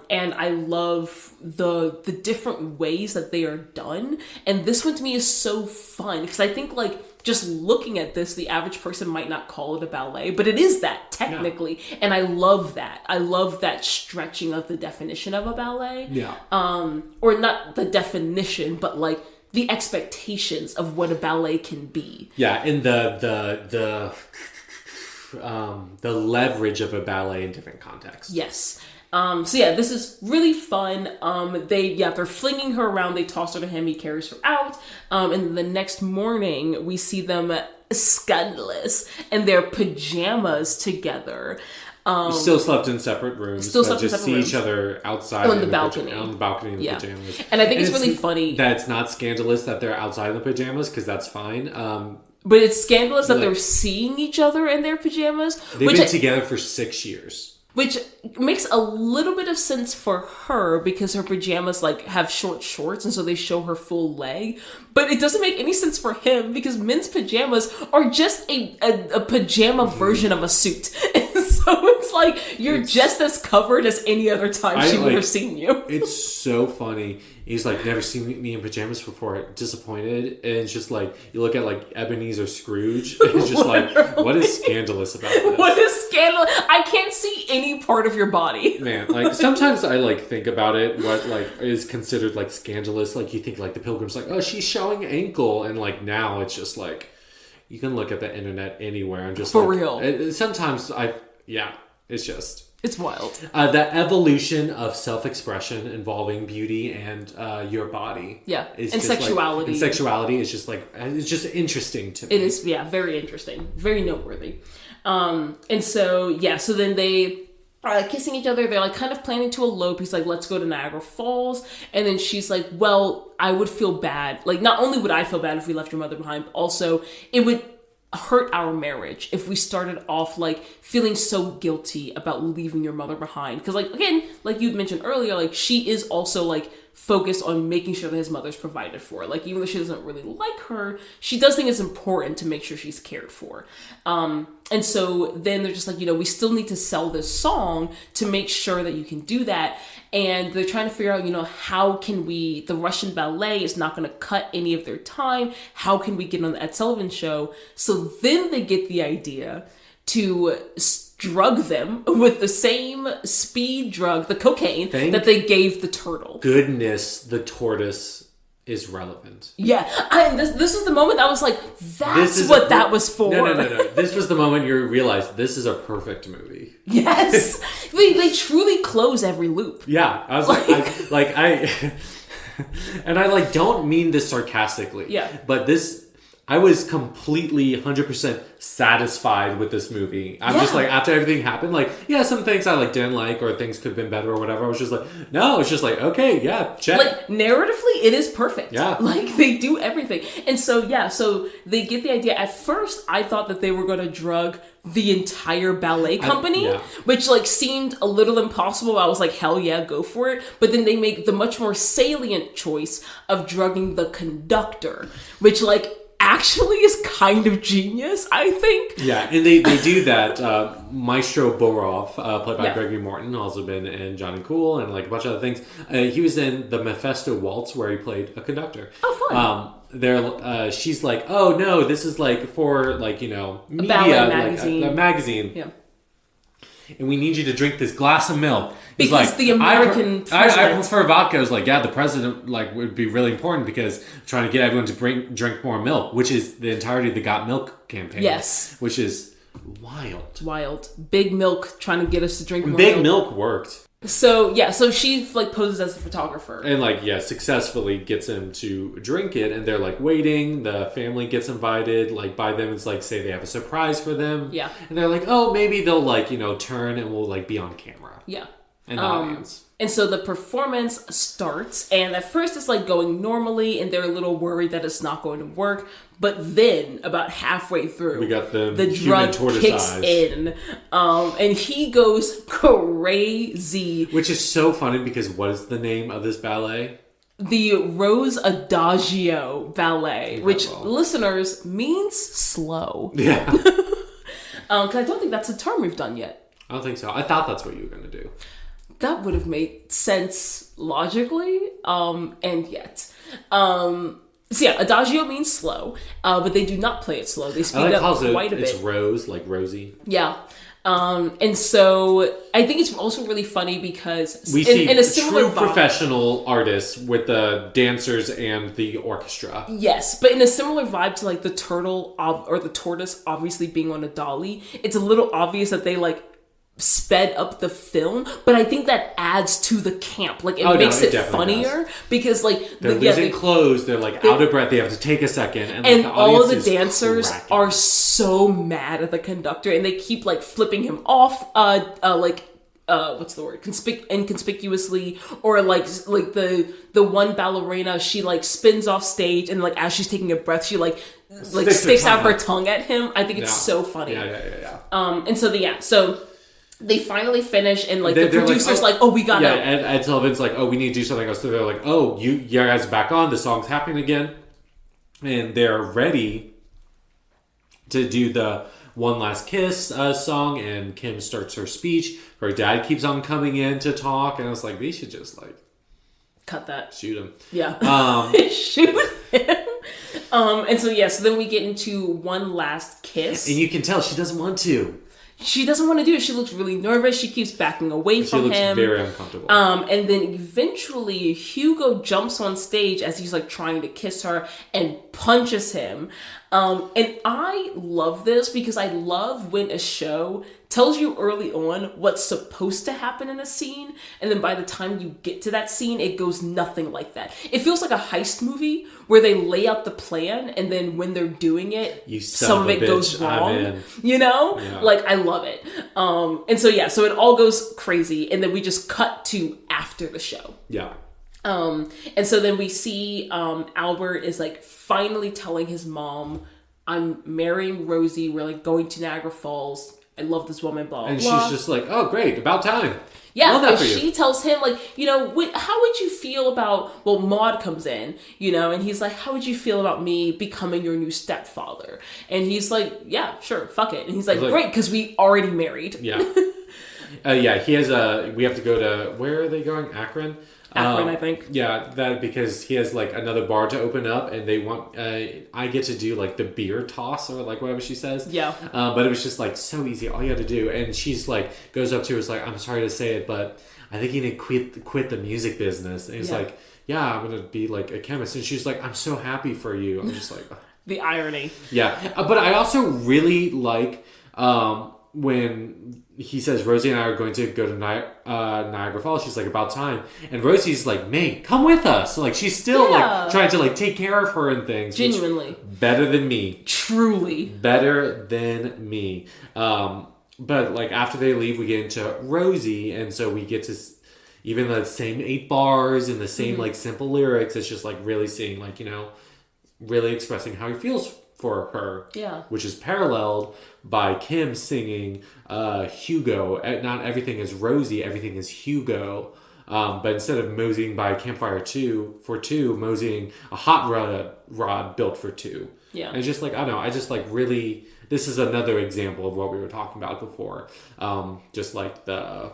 Speaker 2: And I love the different ways that they are done, and this one to me is so fun because I think like just looking at this, the average person might not call it a ballet, but it is that technically. Yeah. And I love that. I love that stretching of the definition of a ballet.
Speaker 1: Yeah.
Speaker 2: Or not the definition, but like the expectations of what a ballet can be.
Speaker 1: Yeah, and the leverage of a ballet in different contexts.
Speaker 2: Yes. So yeah, this is really fun. They're flinging her around. They toss her to him. He carries her out. And the next morning, we see them scandalous in their pajamas together.
Speaker 1: Still slept in separate rooms. See each other outside
Speaker 2: on the balcony.
Speaker 1: On the balcony in the pajamas.
Speaker 2: And I think it's really funny
Speaker 1: that it's not scandalous that they're outside in the pajamas because that's fine.
Speaker 2: But it's scandalous that they're seeing each other in their pajamas.
Speaker 1: They've been together for 6 years.
Speaker 2: Which makes a little bit of sense for her because her pajamas like have short shorts and so they show her full leg. But it doesn't make any sense for him because men's pajamas are just a pajama version of a suit. And so it's like you're just as covered as any other time she would have seen you.
Speaker 1: It's so funny. He's like, never seen me in pajamas before, disappointed. And it's just like, you look at like Ebenezer Scrooge, and it's just like, what is scandalous about this?
Speaker 2: What is scandalous? I can't see any part of your body.
Speaker 1: Man, like sometimes I like think about it, what like is considered like scandalous. Like you think like the Pilgrim's like, oh, she's showing ankle. And like now it's just like, you can look at the internet anywhere. I'm just
Speaker 2: for real.
Speaker 1: Sometimes it's just.
Speaker 2: It's wild.
Speaker 1: The evolution of self-expression involving beauty and your body.
Speaker 2: Yeah, and sexuality.
Speaker 1: And sexuality is just like, it's just interesting to me.
Speaker 2: It is, yeah, very interesting. Very noteworthy. And so then they are kissing each other. They're like kind of planning to elope. He's like, let's go to Niagara Falls. And then she's like, well, I would feel bad. Like, not only would I feel bad if we left your mother behind, but also it would hurt our marriage if we started off like feeling so guilty about leaving your mother behind, because like again, like you'd mentioned earlier, like she is also like focused on making sure that his mother's provided for. Like even though she doesn't really like her, she does think it's important to make sure she's cared for. And so then they're just like, we still need to sell this song to make sure that you can do that. And they're trying to figure out, how can the Russian ballet is not going to cut any of their time. How can we get on the Ed Sullivan show? So then they get the idea to drug them with the same speed drug, the cocaine, that they gave the turtle.
Speaker 1: Goodness, the tortoise is relevant.
Speaker 2: Yeah, this is the moment I was like, that's what that was for.
Speaker 1: No. This was the moment you realized this is a perfect movie.
Speaker 2: Yes, they truly close every loop.
Speaker 1: Yeah, I was like, and I like don't mean this sarcastically.
Speaker 2: Yeah,
Speaker 1: but I was completely 100% satisfied with this movie. I'm just like, after everything happened, like, yeah, some things I like didn't like or things could have been better or whatever. I was just like, no, it's just like, okay, yeah, check.
Speaker 2: Like, narratively, it is perfect.
Speaker 1: Yeah.
Speaker 2: Like, they do everything. And so, so they get the idea. At first, I thought that they were going to drug the entire ballet company, which, like, seemed a little impossible. I was like, hell yeah, go for it. But then they make the much more salient choice of drugging the conductor, which, like, actually is kind of genius, I think.
Speaker 1: Yeah, and they do that. Maestro Borov, played by Gregory Morton, also been in Johnny Cool and like a bunch of other things. He was in the Mephisto Waltz where he played a conductor.
Speaker 2: Oh,
Speaker 1: fun. She's like, oh no, this is like for like, media,
Speaker 2: a ballet magazine.
Speaker 1: Like a magazine.
Speaker 2: Yeah.
Speaker 1: and we need you to drink this glass of milk. He's
Speaker 2: because
Speaker 1: like,
Speaker 2: the American
Speaker 1: I prefer vodka. I was like, yeah, the president like would be really important because trying to get everyone to drink more milk, which is the entirety of the Got Milk campaign.
Speaker 2: Yes.
Speaker 1: Which is wild.
Speaker 2: Big Milk trying to get us to drink more
Speaker 1: Big milk worked.
Speaker 2: So she like poses as the photographer
Speaker 1: and like successfully gets him to drink it, and they're like waiting. The family gets invited. Like by them, it's like say they have a surprise for them.
Speaker 2: Yeah,
Speaker 1: and they're like, oh, maybe they'll like turn and we'll like be on camera.
Speaker 2: Yeah,
Speaker 1: and the audience.
Speaker 2: And so the performance starts, and at first it's like going normally, and they're a little worried that it's not going to work. But then, about halfway through,
Speaker 1: we got the
Speaker 2: drug kicks in, and he goes crazy.
Speaker 1: Which is so funny because what is the name of this ballet?
Speaker 2: The Rose Adagio Ballet, which listeners means slow.
Speaker 1: Yeah.
Speaker 2: Because I don't think that's a term we've done yet.
Speaker 1: I don't think so. I thought that's what you were going to do.
Speaker 2: That would have made sense logically, and yet. So yeah, adagio means slow, but they do not play it slow. They speed up quite a bit.
Speaker 1: It's Rose, like Rosie.
Speaker 2: Yeah. And so I think it's also really funny because
Speaker 1: we see
Speaker 2: in a similar
Speaker 1: true professional artists with the dancers and the orchestra.
Speaker 2: Yes, but in a similar vibe to like the turtle or the tortoise obviously being on a dolly, it's a little obvious that they like sped up the film, but I think that adds to the camp. Like it makes it funnier because like
Speaker 1: they're losing clothes, they're like out of breath, they have to take a second, and
Speaker 2: like, all of the dancers are so mad at the conductor, and they keep like flipping him off, what's the word? Inconspicuously, or like the one ballerina, she like spins off stage, and like as she's taking a breath, she like sticks out her tongue at him. I think it's so funny.
Speaker 1: Yeah.
Speaker 2: And so they finally finish, and like the producer's like, we gotta.
Speaker 1: Yeah, and Ed Sullivan's like, we need to do something else. So they're like, you guys are back on. The song's happening again, and they're ready to do the One Last Kiss song. And Kim starts her speech. Her dad keeps on coming in to talk, and I was like, they should just like
Speaker 2: cut that,
Speaker 1: shoot him.
Speaker 2: Yeah, shoot him. And so then we get into One Last Kiss,
Speaker 1: and you can tell she doesn't want to.
Speaker 2: She doesn't want to do it. She looks really nervous. She keeps backing away from him.
Speaker 1: She looks very uncomfortable.
Speaker 2: And then eventually Hugo jumps on stage as he's like trying to kiss her and punches him. And I love this because I love when a show tells you early on what's supposed to happen in a scene, and then by the time you get to that scene, it goes nothing like that. It feels like a heist movie where they lay out the plan, and then when they're doing it, some of it goes wrong.
Speaker 1: Yeah.
Speaker 2: Like I love it. And so it all goes crazy, and then we just cut to after the show.
Speaker 1: Yeah.
Speaker 2: And so then we see Albert is like finally telling his mom, I'm marrying Rosie, we're like going to Niagara Falls, I love this woman, blah, blah,
Speaker 1: and
Speaker 2: blah.
Speaker 1: she's just like, oh great, about time.
Speaker 2: Yeah, and she tells him like, how would you feel about, Maude comes in, and he's like, how would you feel about me becoming your new stepfather? And he's like, yeah, sure, fuck it. And he's like, great, because we already married.
Speaker 1: Yeah. He has we have to go to, where are they going? Akron,
Speaker 2: I think.
Speaker 1: Yeah, that because he has like another bar to open up, and they want I get to do like the beer toss or like whatever she says.
Speaker 2: Yeah.
Speaker 1: But it was just like so easy, all you had to do. And she's like goes up to her, is like, I'm sorry to say it, but I think you need to quit the music business. And he's like, yeah, I'm gonna be like a chemist. And she's like, I'm so happy for you. I'm just like
Speaker 2: the irony.
Speaker 1: Yeah. But I also really like when he says Rosie and I are going to go to Niagara Falls. She's like, about time. And Rosie's like, May, come with us. Like she's still like trying to like take care of her and things.
Speaker 2: Genuinely.
Speaker 1: Better than me.
Speaker 2: Truly.
Speaker 1: Better than me. But like after they leave, we get into Rosie, and so we get to even the same 8 bars and the same like simple lyrics. It's just like really seeing like, really expressing how he feels for her.
Speaker 2: Yeah. Which
Speaker 1: is paralleled by Kim singing Hugo. Not everything is Rosie, everything is Hugo. But instead of moseying by a campfire for two, moseying a hot rod built for two.
Speaker 2: Yeah.
Speaker 1: And it's just like, I don't know, I just like really, this is another example of what we were talking about before. Just like the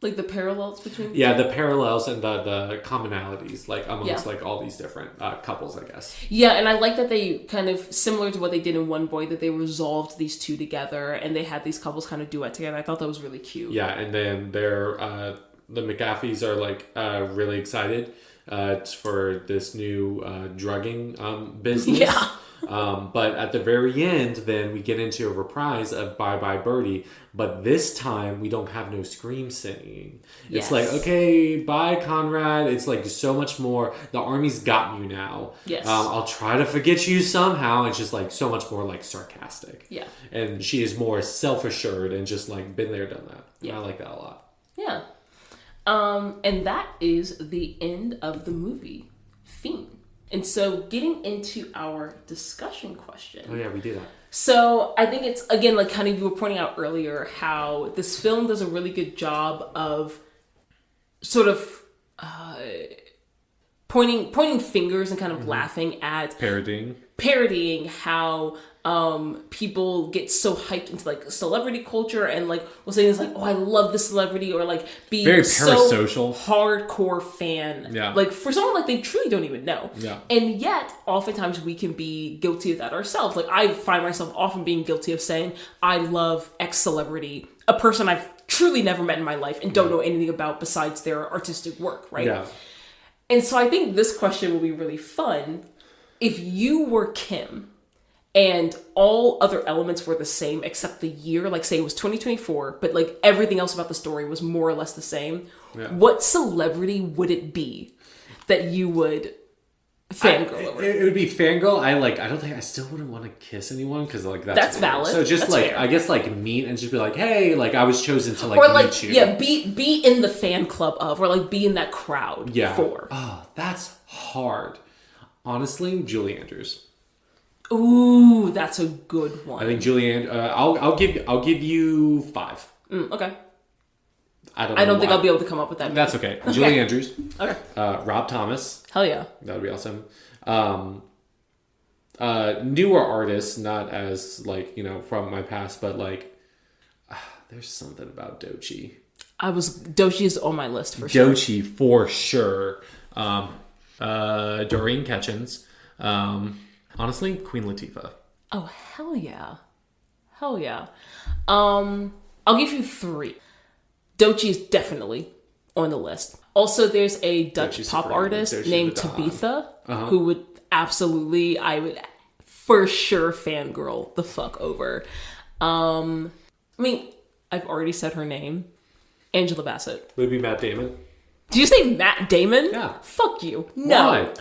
Speaker 2: Like the parallels between
Speaker 1: the parallels and the commonalities, like amongst like all these different couples, I guess.
Speaker 2: Yeah, and I like that they kind of, similar to what they did in One Boy, that they resolved these two together and they had these couples kind of duet together. I thought that was really cute.
Speaker 1: Yeah, and then the McGaffies are like really excited for this new drugging business.
Speaker 2: Yeah.
Speaker 1: But at the very end, then we get into a reprise of Bye Bye Birdie. But this time, we don't have no scream singing. It's like, okay, bye, Conrad. It's like so much more. The army's got you now.
Speaker 2: Yes.
Speaker 1: I'll try to forget you somehow. It's just like so much more like sarcastic.
Speaker 2: Yeah.
Speaker 1: And she is more self-assured and just like been there, done that.
Speaker 2: Yeah.
Speaker 1: And I like that a lot.
Speaker 2: Yeah. And that is the end of the movie, Fiend. And so getting into our discussion question.
Speaker 1: Oh, yeah, we do that.
Speaker 2: So I think it's, again, like kind of you were pointing out earlier, how this film does a really good job of sort of pointing fingers and kind of laughing at... Parodying how people get so hyped into like celebrity culture and like will say things like, oh, I love this celebrity, or like be
Speaker 1: very
Speaker 2: so
Speaker 1: parasocial,
Speaker 2: hardcore fan.
Speaker 1: Yeah.
Speaker 2: Like for someone like they truly don't even know.
Speaker 1: Yeah.
Speaker 2: And yet oftentimes we can be guilty of that ourselves. Like I find myself often being guilty of saying, I love X celebrity, a person I've truly never met in my life and don't know anything about besides their artistic work, right?
Speaker 1: Yeah.
Speaker 2: And so I think this question will be really fun. If you were Kim and all other elements were the same except the year, like say it was 2024, but like everything else about the story was more or less the same, what celebrity would it be that you would fangirl over?
Speaker 1: It would be fangirl. I still wouldn't want to kiss anyone because like that's
Speaker 2: valid.
Speaker 1: So just
Speaker 2: that's
Speaker 1: like
Speaker 2: fair.
Speaker 1: I guess like meet and just be like, hey, like I was chosen to like
Speaker 2: or like
Speaker 1: meet you.
Speaker 2: yeah, be in the fan club of, or like be in that crowd for.
Speaker 1: Oh, that's hard. Honestly, Julie Andrews.
Speaker 2: Ooh, that's a good one.
Speaker 1: I think Julie Andrews. I'll give you 5.
Speaker 2: Okay.
Speaker 1: I don't think
Speaker 2: I'll be able to come up with that.
Speaker 1: That's okay. Julie Andrews.
Speaker 2: Okay.
Speaker 1: Rob Thomas.
Speaker 2: Hell yeah.
Speaker 1: That would be awesome. Newer artists, not as like, from my past, but like there's something about Doechii.
Speaker 2: Doechii is on my list for sure.
Speaker 1: Doechii for sure. Doreen Ketchens. Honestly, Queen Latifah.
Speaker 2: Oh, hell yeah. Hell yeah. I'll give you 3. Doechii is definitely on the list. Also, there's a Dutch pop artist named Tabitha who would I would for sure fangirl the fuck over. I mean, I've already said her name. Angela Bassett.
Speaker 1: Would it be Matt Damon?
Speaker 2: Did you say Matt Damon?
Speaker 1: Yeah.
Speaker 2: Fuck you. No.
Speaker 1: Why?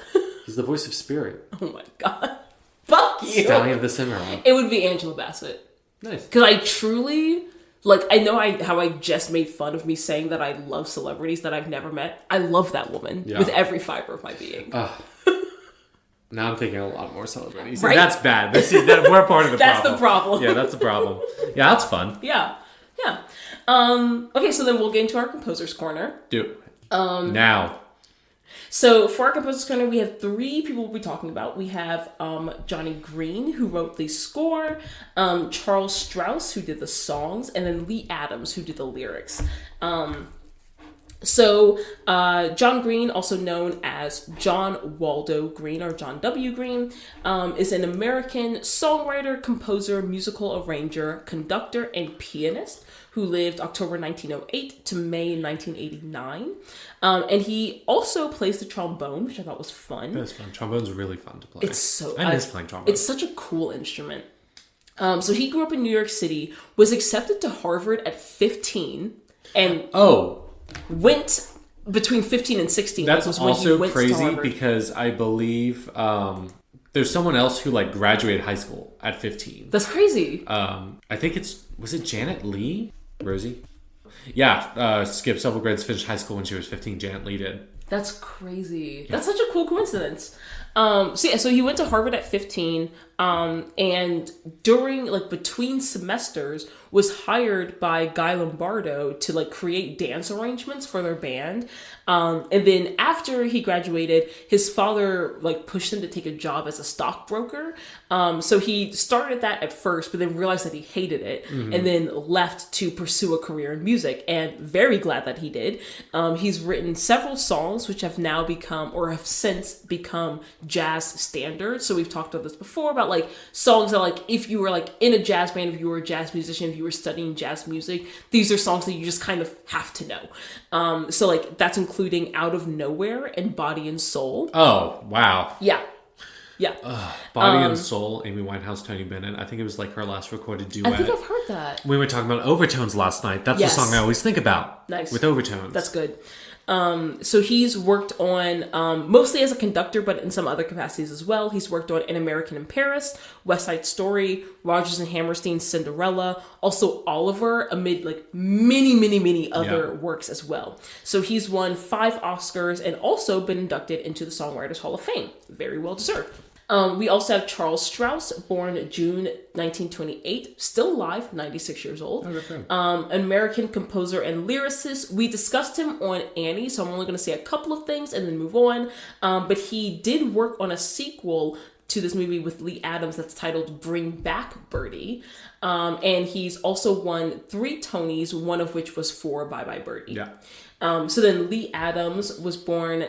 Speaker 1: He's the voice of Spirit.
Speaker 2: Oh my god. Fuck you.
Speaker 1: Stallion of the Cimarron.
Speaker 2: It would be Angela Bassett.
Speaker 1: Nice.
Speaker 2: Because I truly, like, I know how I just made fun of me saying that I love celebrities that I've never met. I love that woman with every fiber of my being.
Speaker 1: Now I'm thinking a lot more celebrities.
Speaker 2: Right?
Speaker 1: And that's bad. We're part of the problem.
Speaker 2: That's the problem.
Speaker 1: Yeah, that's the problem. Yeah, that's fun.
Speaker 2: Yeah. Okay, so then we'll get into our composer's corner.
Speaker 1: Do it. Now.
Speaker 2: So for our composer's corner, we have 3 people we'll be talking about. We have Johnny Green, who wrote the score, Charles Strauss, who did the songs, and then Lee Adams, who did the lyrics. So John Green, also known as John Waldo Green or John W. Green, is an American songwriter, composer, musical arranger, conductor, and pianist who lived October 1908 to May 1989. And he also plays the trombone, which I thought was fun.
Speaker 1: That's fun. Trombone's really fun to play.
Speaker 2: I
Speaker 1: miss playing trombone.
Speaker 2: It's such a cool instrument. So he grew up in New York City, was accepted to Harvard at 15, and went between 15 and 16.
Speaker 1: That's also crazy
Speaker 2: to
Speaker 1: because I believe there's someone else who like graduated high school at 15.
Speaker 2: That's crazy.
Speaker 1: I think was it Janet Leigh? Rosie? Yeah, skipped several grades, finished high school when she was 15. Janet Leigh did.
Speaker 2: That's crazy. That's such a cool coincidence. So he went to Harvard at 15, and during, like, between semesters, was hired by Guy Lombardo to, like, create dance arrangements for their band. And then after he graduated, his father, like, pushed him to take a job as a stockbroker. So he started that at first, but then realized that he hated it, and then left to pursue a career in music, and very glad that he did. He's written several songs which have now become, or have since become, jazz standards. So we've talked about this before, about, like, songs that, like, if you were, like, in a jazz band, if you were a jazz musician, if you were studying jazz music, these are songs that you just kind of have to know. So, like, that's including Out of Nowhere and Body and Soul.
Speaker 1: Oh, wow.
Speaker 2: Yeah.
Speaker 1: Body and Soul, Amy Winehouse, Tony Bennett. I think it was, like, her last recorded duet.
Speaker 2: I think I've heard that.
Speaker 1: We were talking about overtones last night. That's the song I always think about.
Speaker 2: Nice.
Speaker 1: With overtones.
Speaker 2: That's good. So he's worked on, mostly as a conductor, but in some other capacities as well. He's worked on An American in Paris, West Side Story, Rodgers and Hammerstein's Cinderella, also Oliver, amid, like, many other works as well. So he's won 5 Oscars and also been inducted into the Songwriters Hall of Fame. Very well deserved. We also have Charles Strauss, born June 1928, still alive, 96 years old. An American composer and lyricist. We discussed him on Annie, so I'm only going to say a couple of things and then move on. But he did work on a sequel to this movie with Lee Adams that's titled Bring Back Birdie. And he's also won 3 Tonys, one of which was for Bye Bye Birdie.
Speaker 1: Yeah.
Speaker 2: So then Lee Adams was born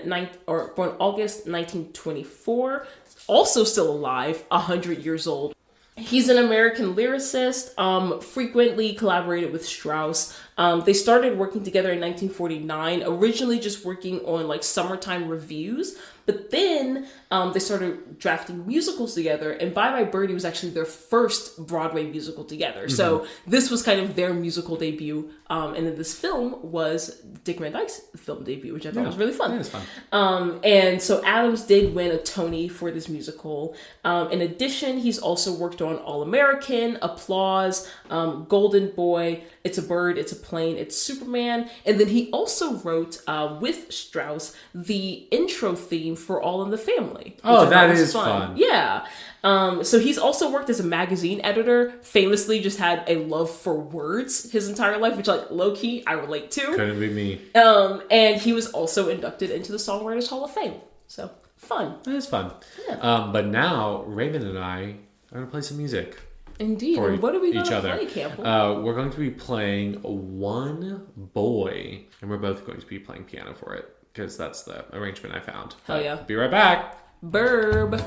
Speaker 2: August 1924, also still alive, 100 years old. He's an American lyricist, frequently collaborated with Strauss. They started working together in 1949, originally just working on, like, summertime reviews, but then they started drafting musicals together, and Bye Bye Birdie was actually their first Broadway musical together. So this was kind of their musical debut, and then this film was Dick Van Dyke's film debut, which I thought was really fun.
Speaker 1: Yeah, it was fun.
Speaker 2: And so Adams did win a Tony for this musical. In addition, he's also worked on All American, Applause, Golden Boy, It's a Bird, It's a Plane, It's Superman. And then he also wrote, with Strauss, the intro theme for All in the Family.
Speaker 1: Oh, that is fun.
Speaker 2: Yeah. So he's also worked as a magazine editor, famously just had a love for words his entire life, which, like, low-key, I relate to.
Speaker 1: Couldn't be me.
Speaker 2: And he was also inducted into the Songwriters Hall of Fame. So, fun.
Speaker 1: It is fun.
Speaker 2: Yeah.
Speaker 1: But now, Raven and I are going to play some music.
Speaker 2: Indeed. And what are we going to play, Campbell?
Speaker 1: We're going to be playing One Boy, and we're both going to be playing piano for it, because that's the arrangement I found.
Speaker 2: Hell yeah.
Speaker 1: Be right back.
Speaker 2: Burb.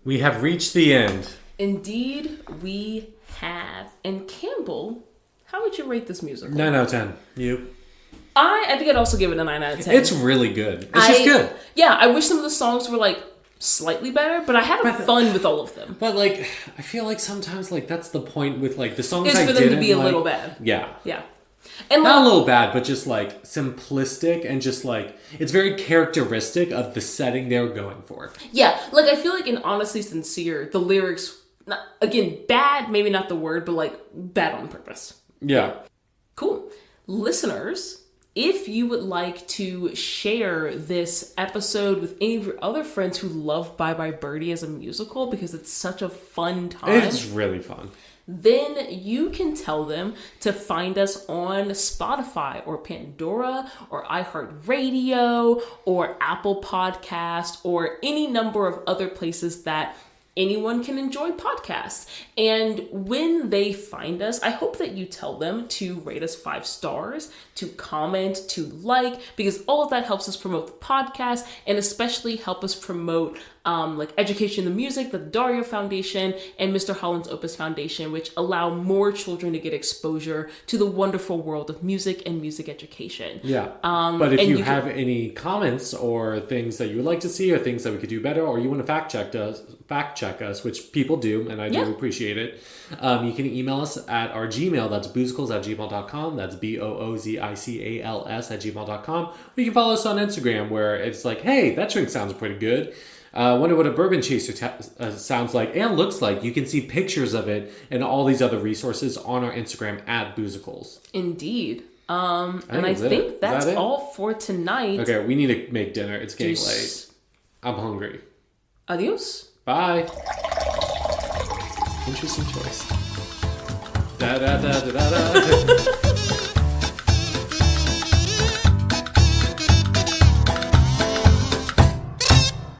Speaker 1: We have reached the end.
Speaker 2: Indeed, we have. And Campbell, how would you rate this musical?
Speaker 1: 9 out of 10. You?
Speaker 2: I think I'd also give it a 9 out of 10.
Speaker 1: It's really good. It's just good.
Speaker 2: Yeah, I wish some of the songs were, like, slightly better, but I had fun with all of them.
Speaker 1: But, like, I feel like sometimes, like, that's the point with, like, the songs
Speaker 2: it's
Speaker 1: I
Speaker 2: for
Speaker 1: didn't
Speaker 2: them to be a
Speaker 1: like,
Speaker 2: little bad.
Speaker 1: Yeah.
Speaker 2: Yeah. And,
Speaker 1: not
Speaker 2: like,
Speaker 1: a little bad, but just, like, simplistic and just, like, it's very characteristic of the setting they were going for.
Speaker 2: Yeah, like, I feel like in Honestly Sincere, the lyrics, again, bad, maybe not the word, but, like, bad on purpose.
Speaker 1: Yeah.
Speaker 2: Cool. Listeners, if you would like to share this episode with any of your other friends who love Bye Bye Birdie as a musical because it's such a fun time.
Speaker 1: It's really fun.
Speaker 2: Then you can tell them to find us on Spotify or Pandora or iHeartRadio or Apple Podcast or any number of other places that anyone can enjoy podcasts. And when they find us, I hope that you tell them to rate us 5 stars, to comment, to like, because all of that helps us promote the podcast and especially help us promote like Education in the Music, the Dario Foundation, and Mr. Holland's Opus Foundation, which allow more children to get exposure to the wonderful world of music and music education.
Speaker 1: Yeah. But if you have any comments or things that you would like to see or things that we could do better, or you want to fact check us, which people do, and I do appreciate it, you can email us at our Gmail. That's boozicals@gmail.com. That's boozicals@gmail.com. Or you can follow us on Instagram, where it's like, hey, that drink sounds pretty good. Wonder what a bourbon chaser sounds like and looks like. You can see pictures of it and all these other resources on our Instagram at boozicals.
Speaker 2: Indeed. And I think that's all for tonight.
Speaker 1: Okay, we need to make dinner. It's getting late. I'm hungry.
Speaker 2: Adios.
Speaker 1: Bye. Interesting choice. Da da da da da da.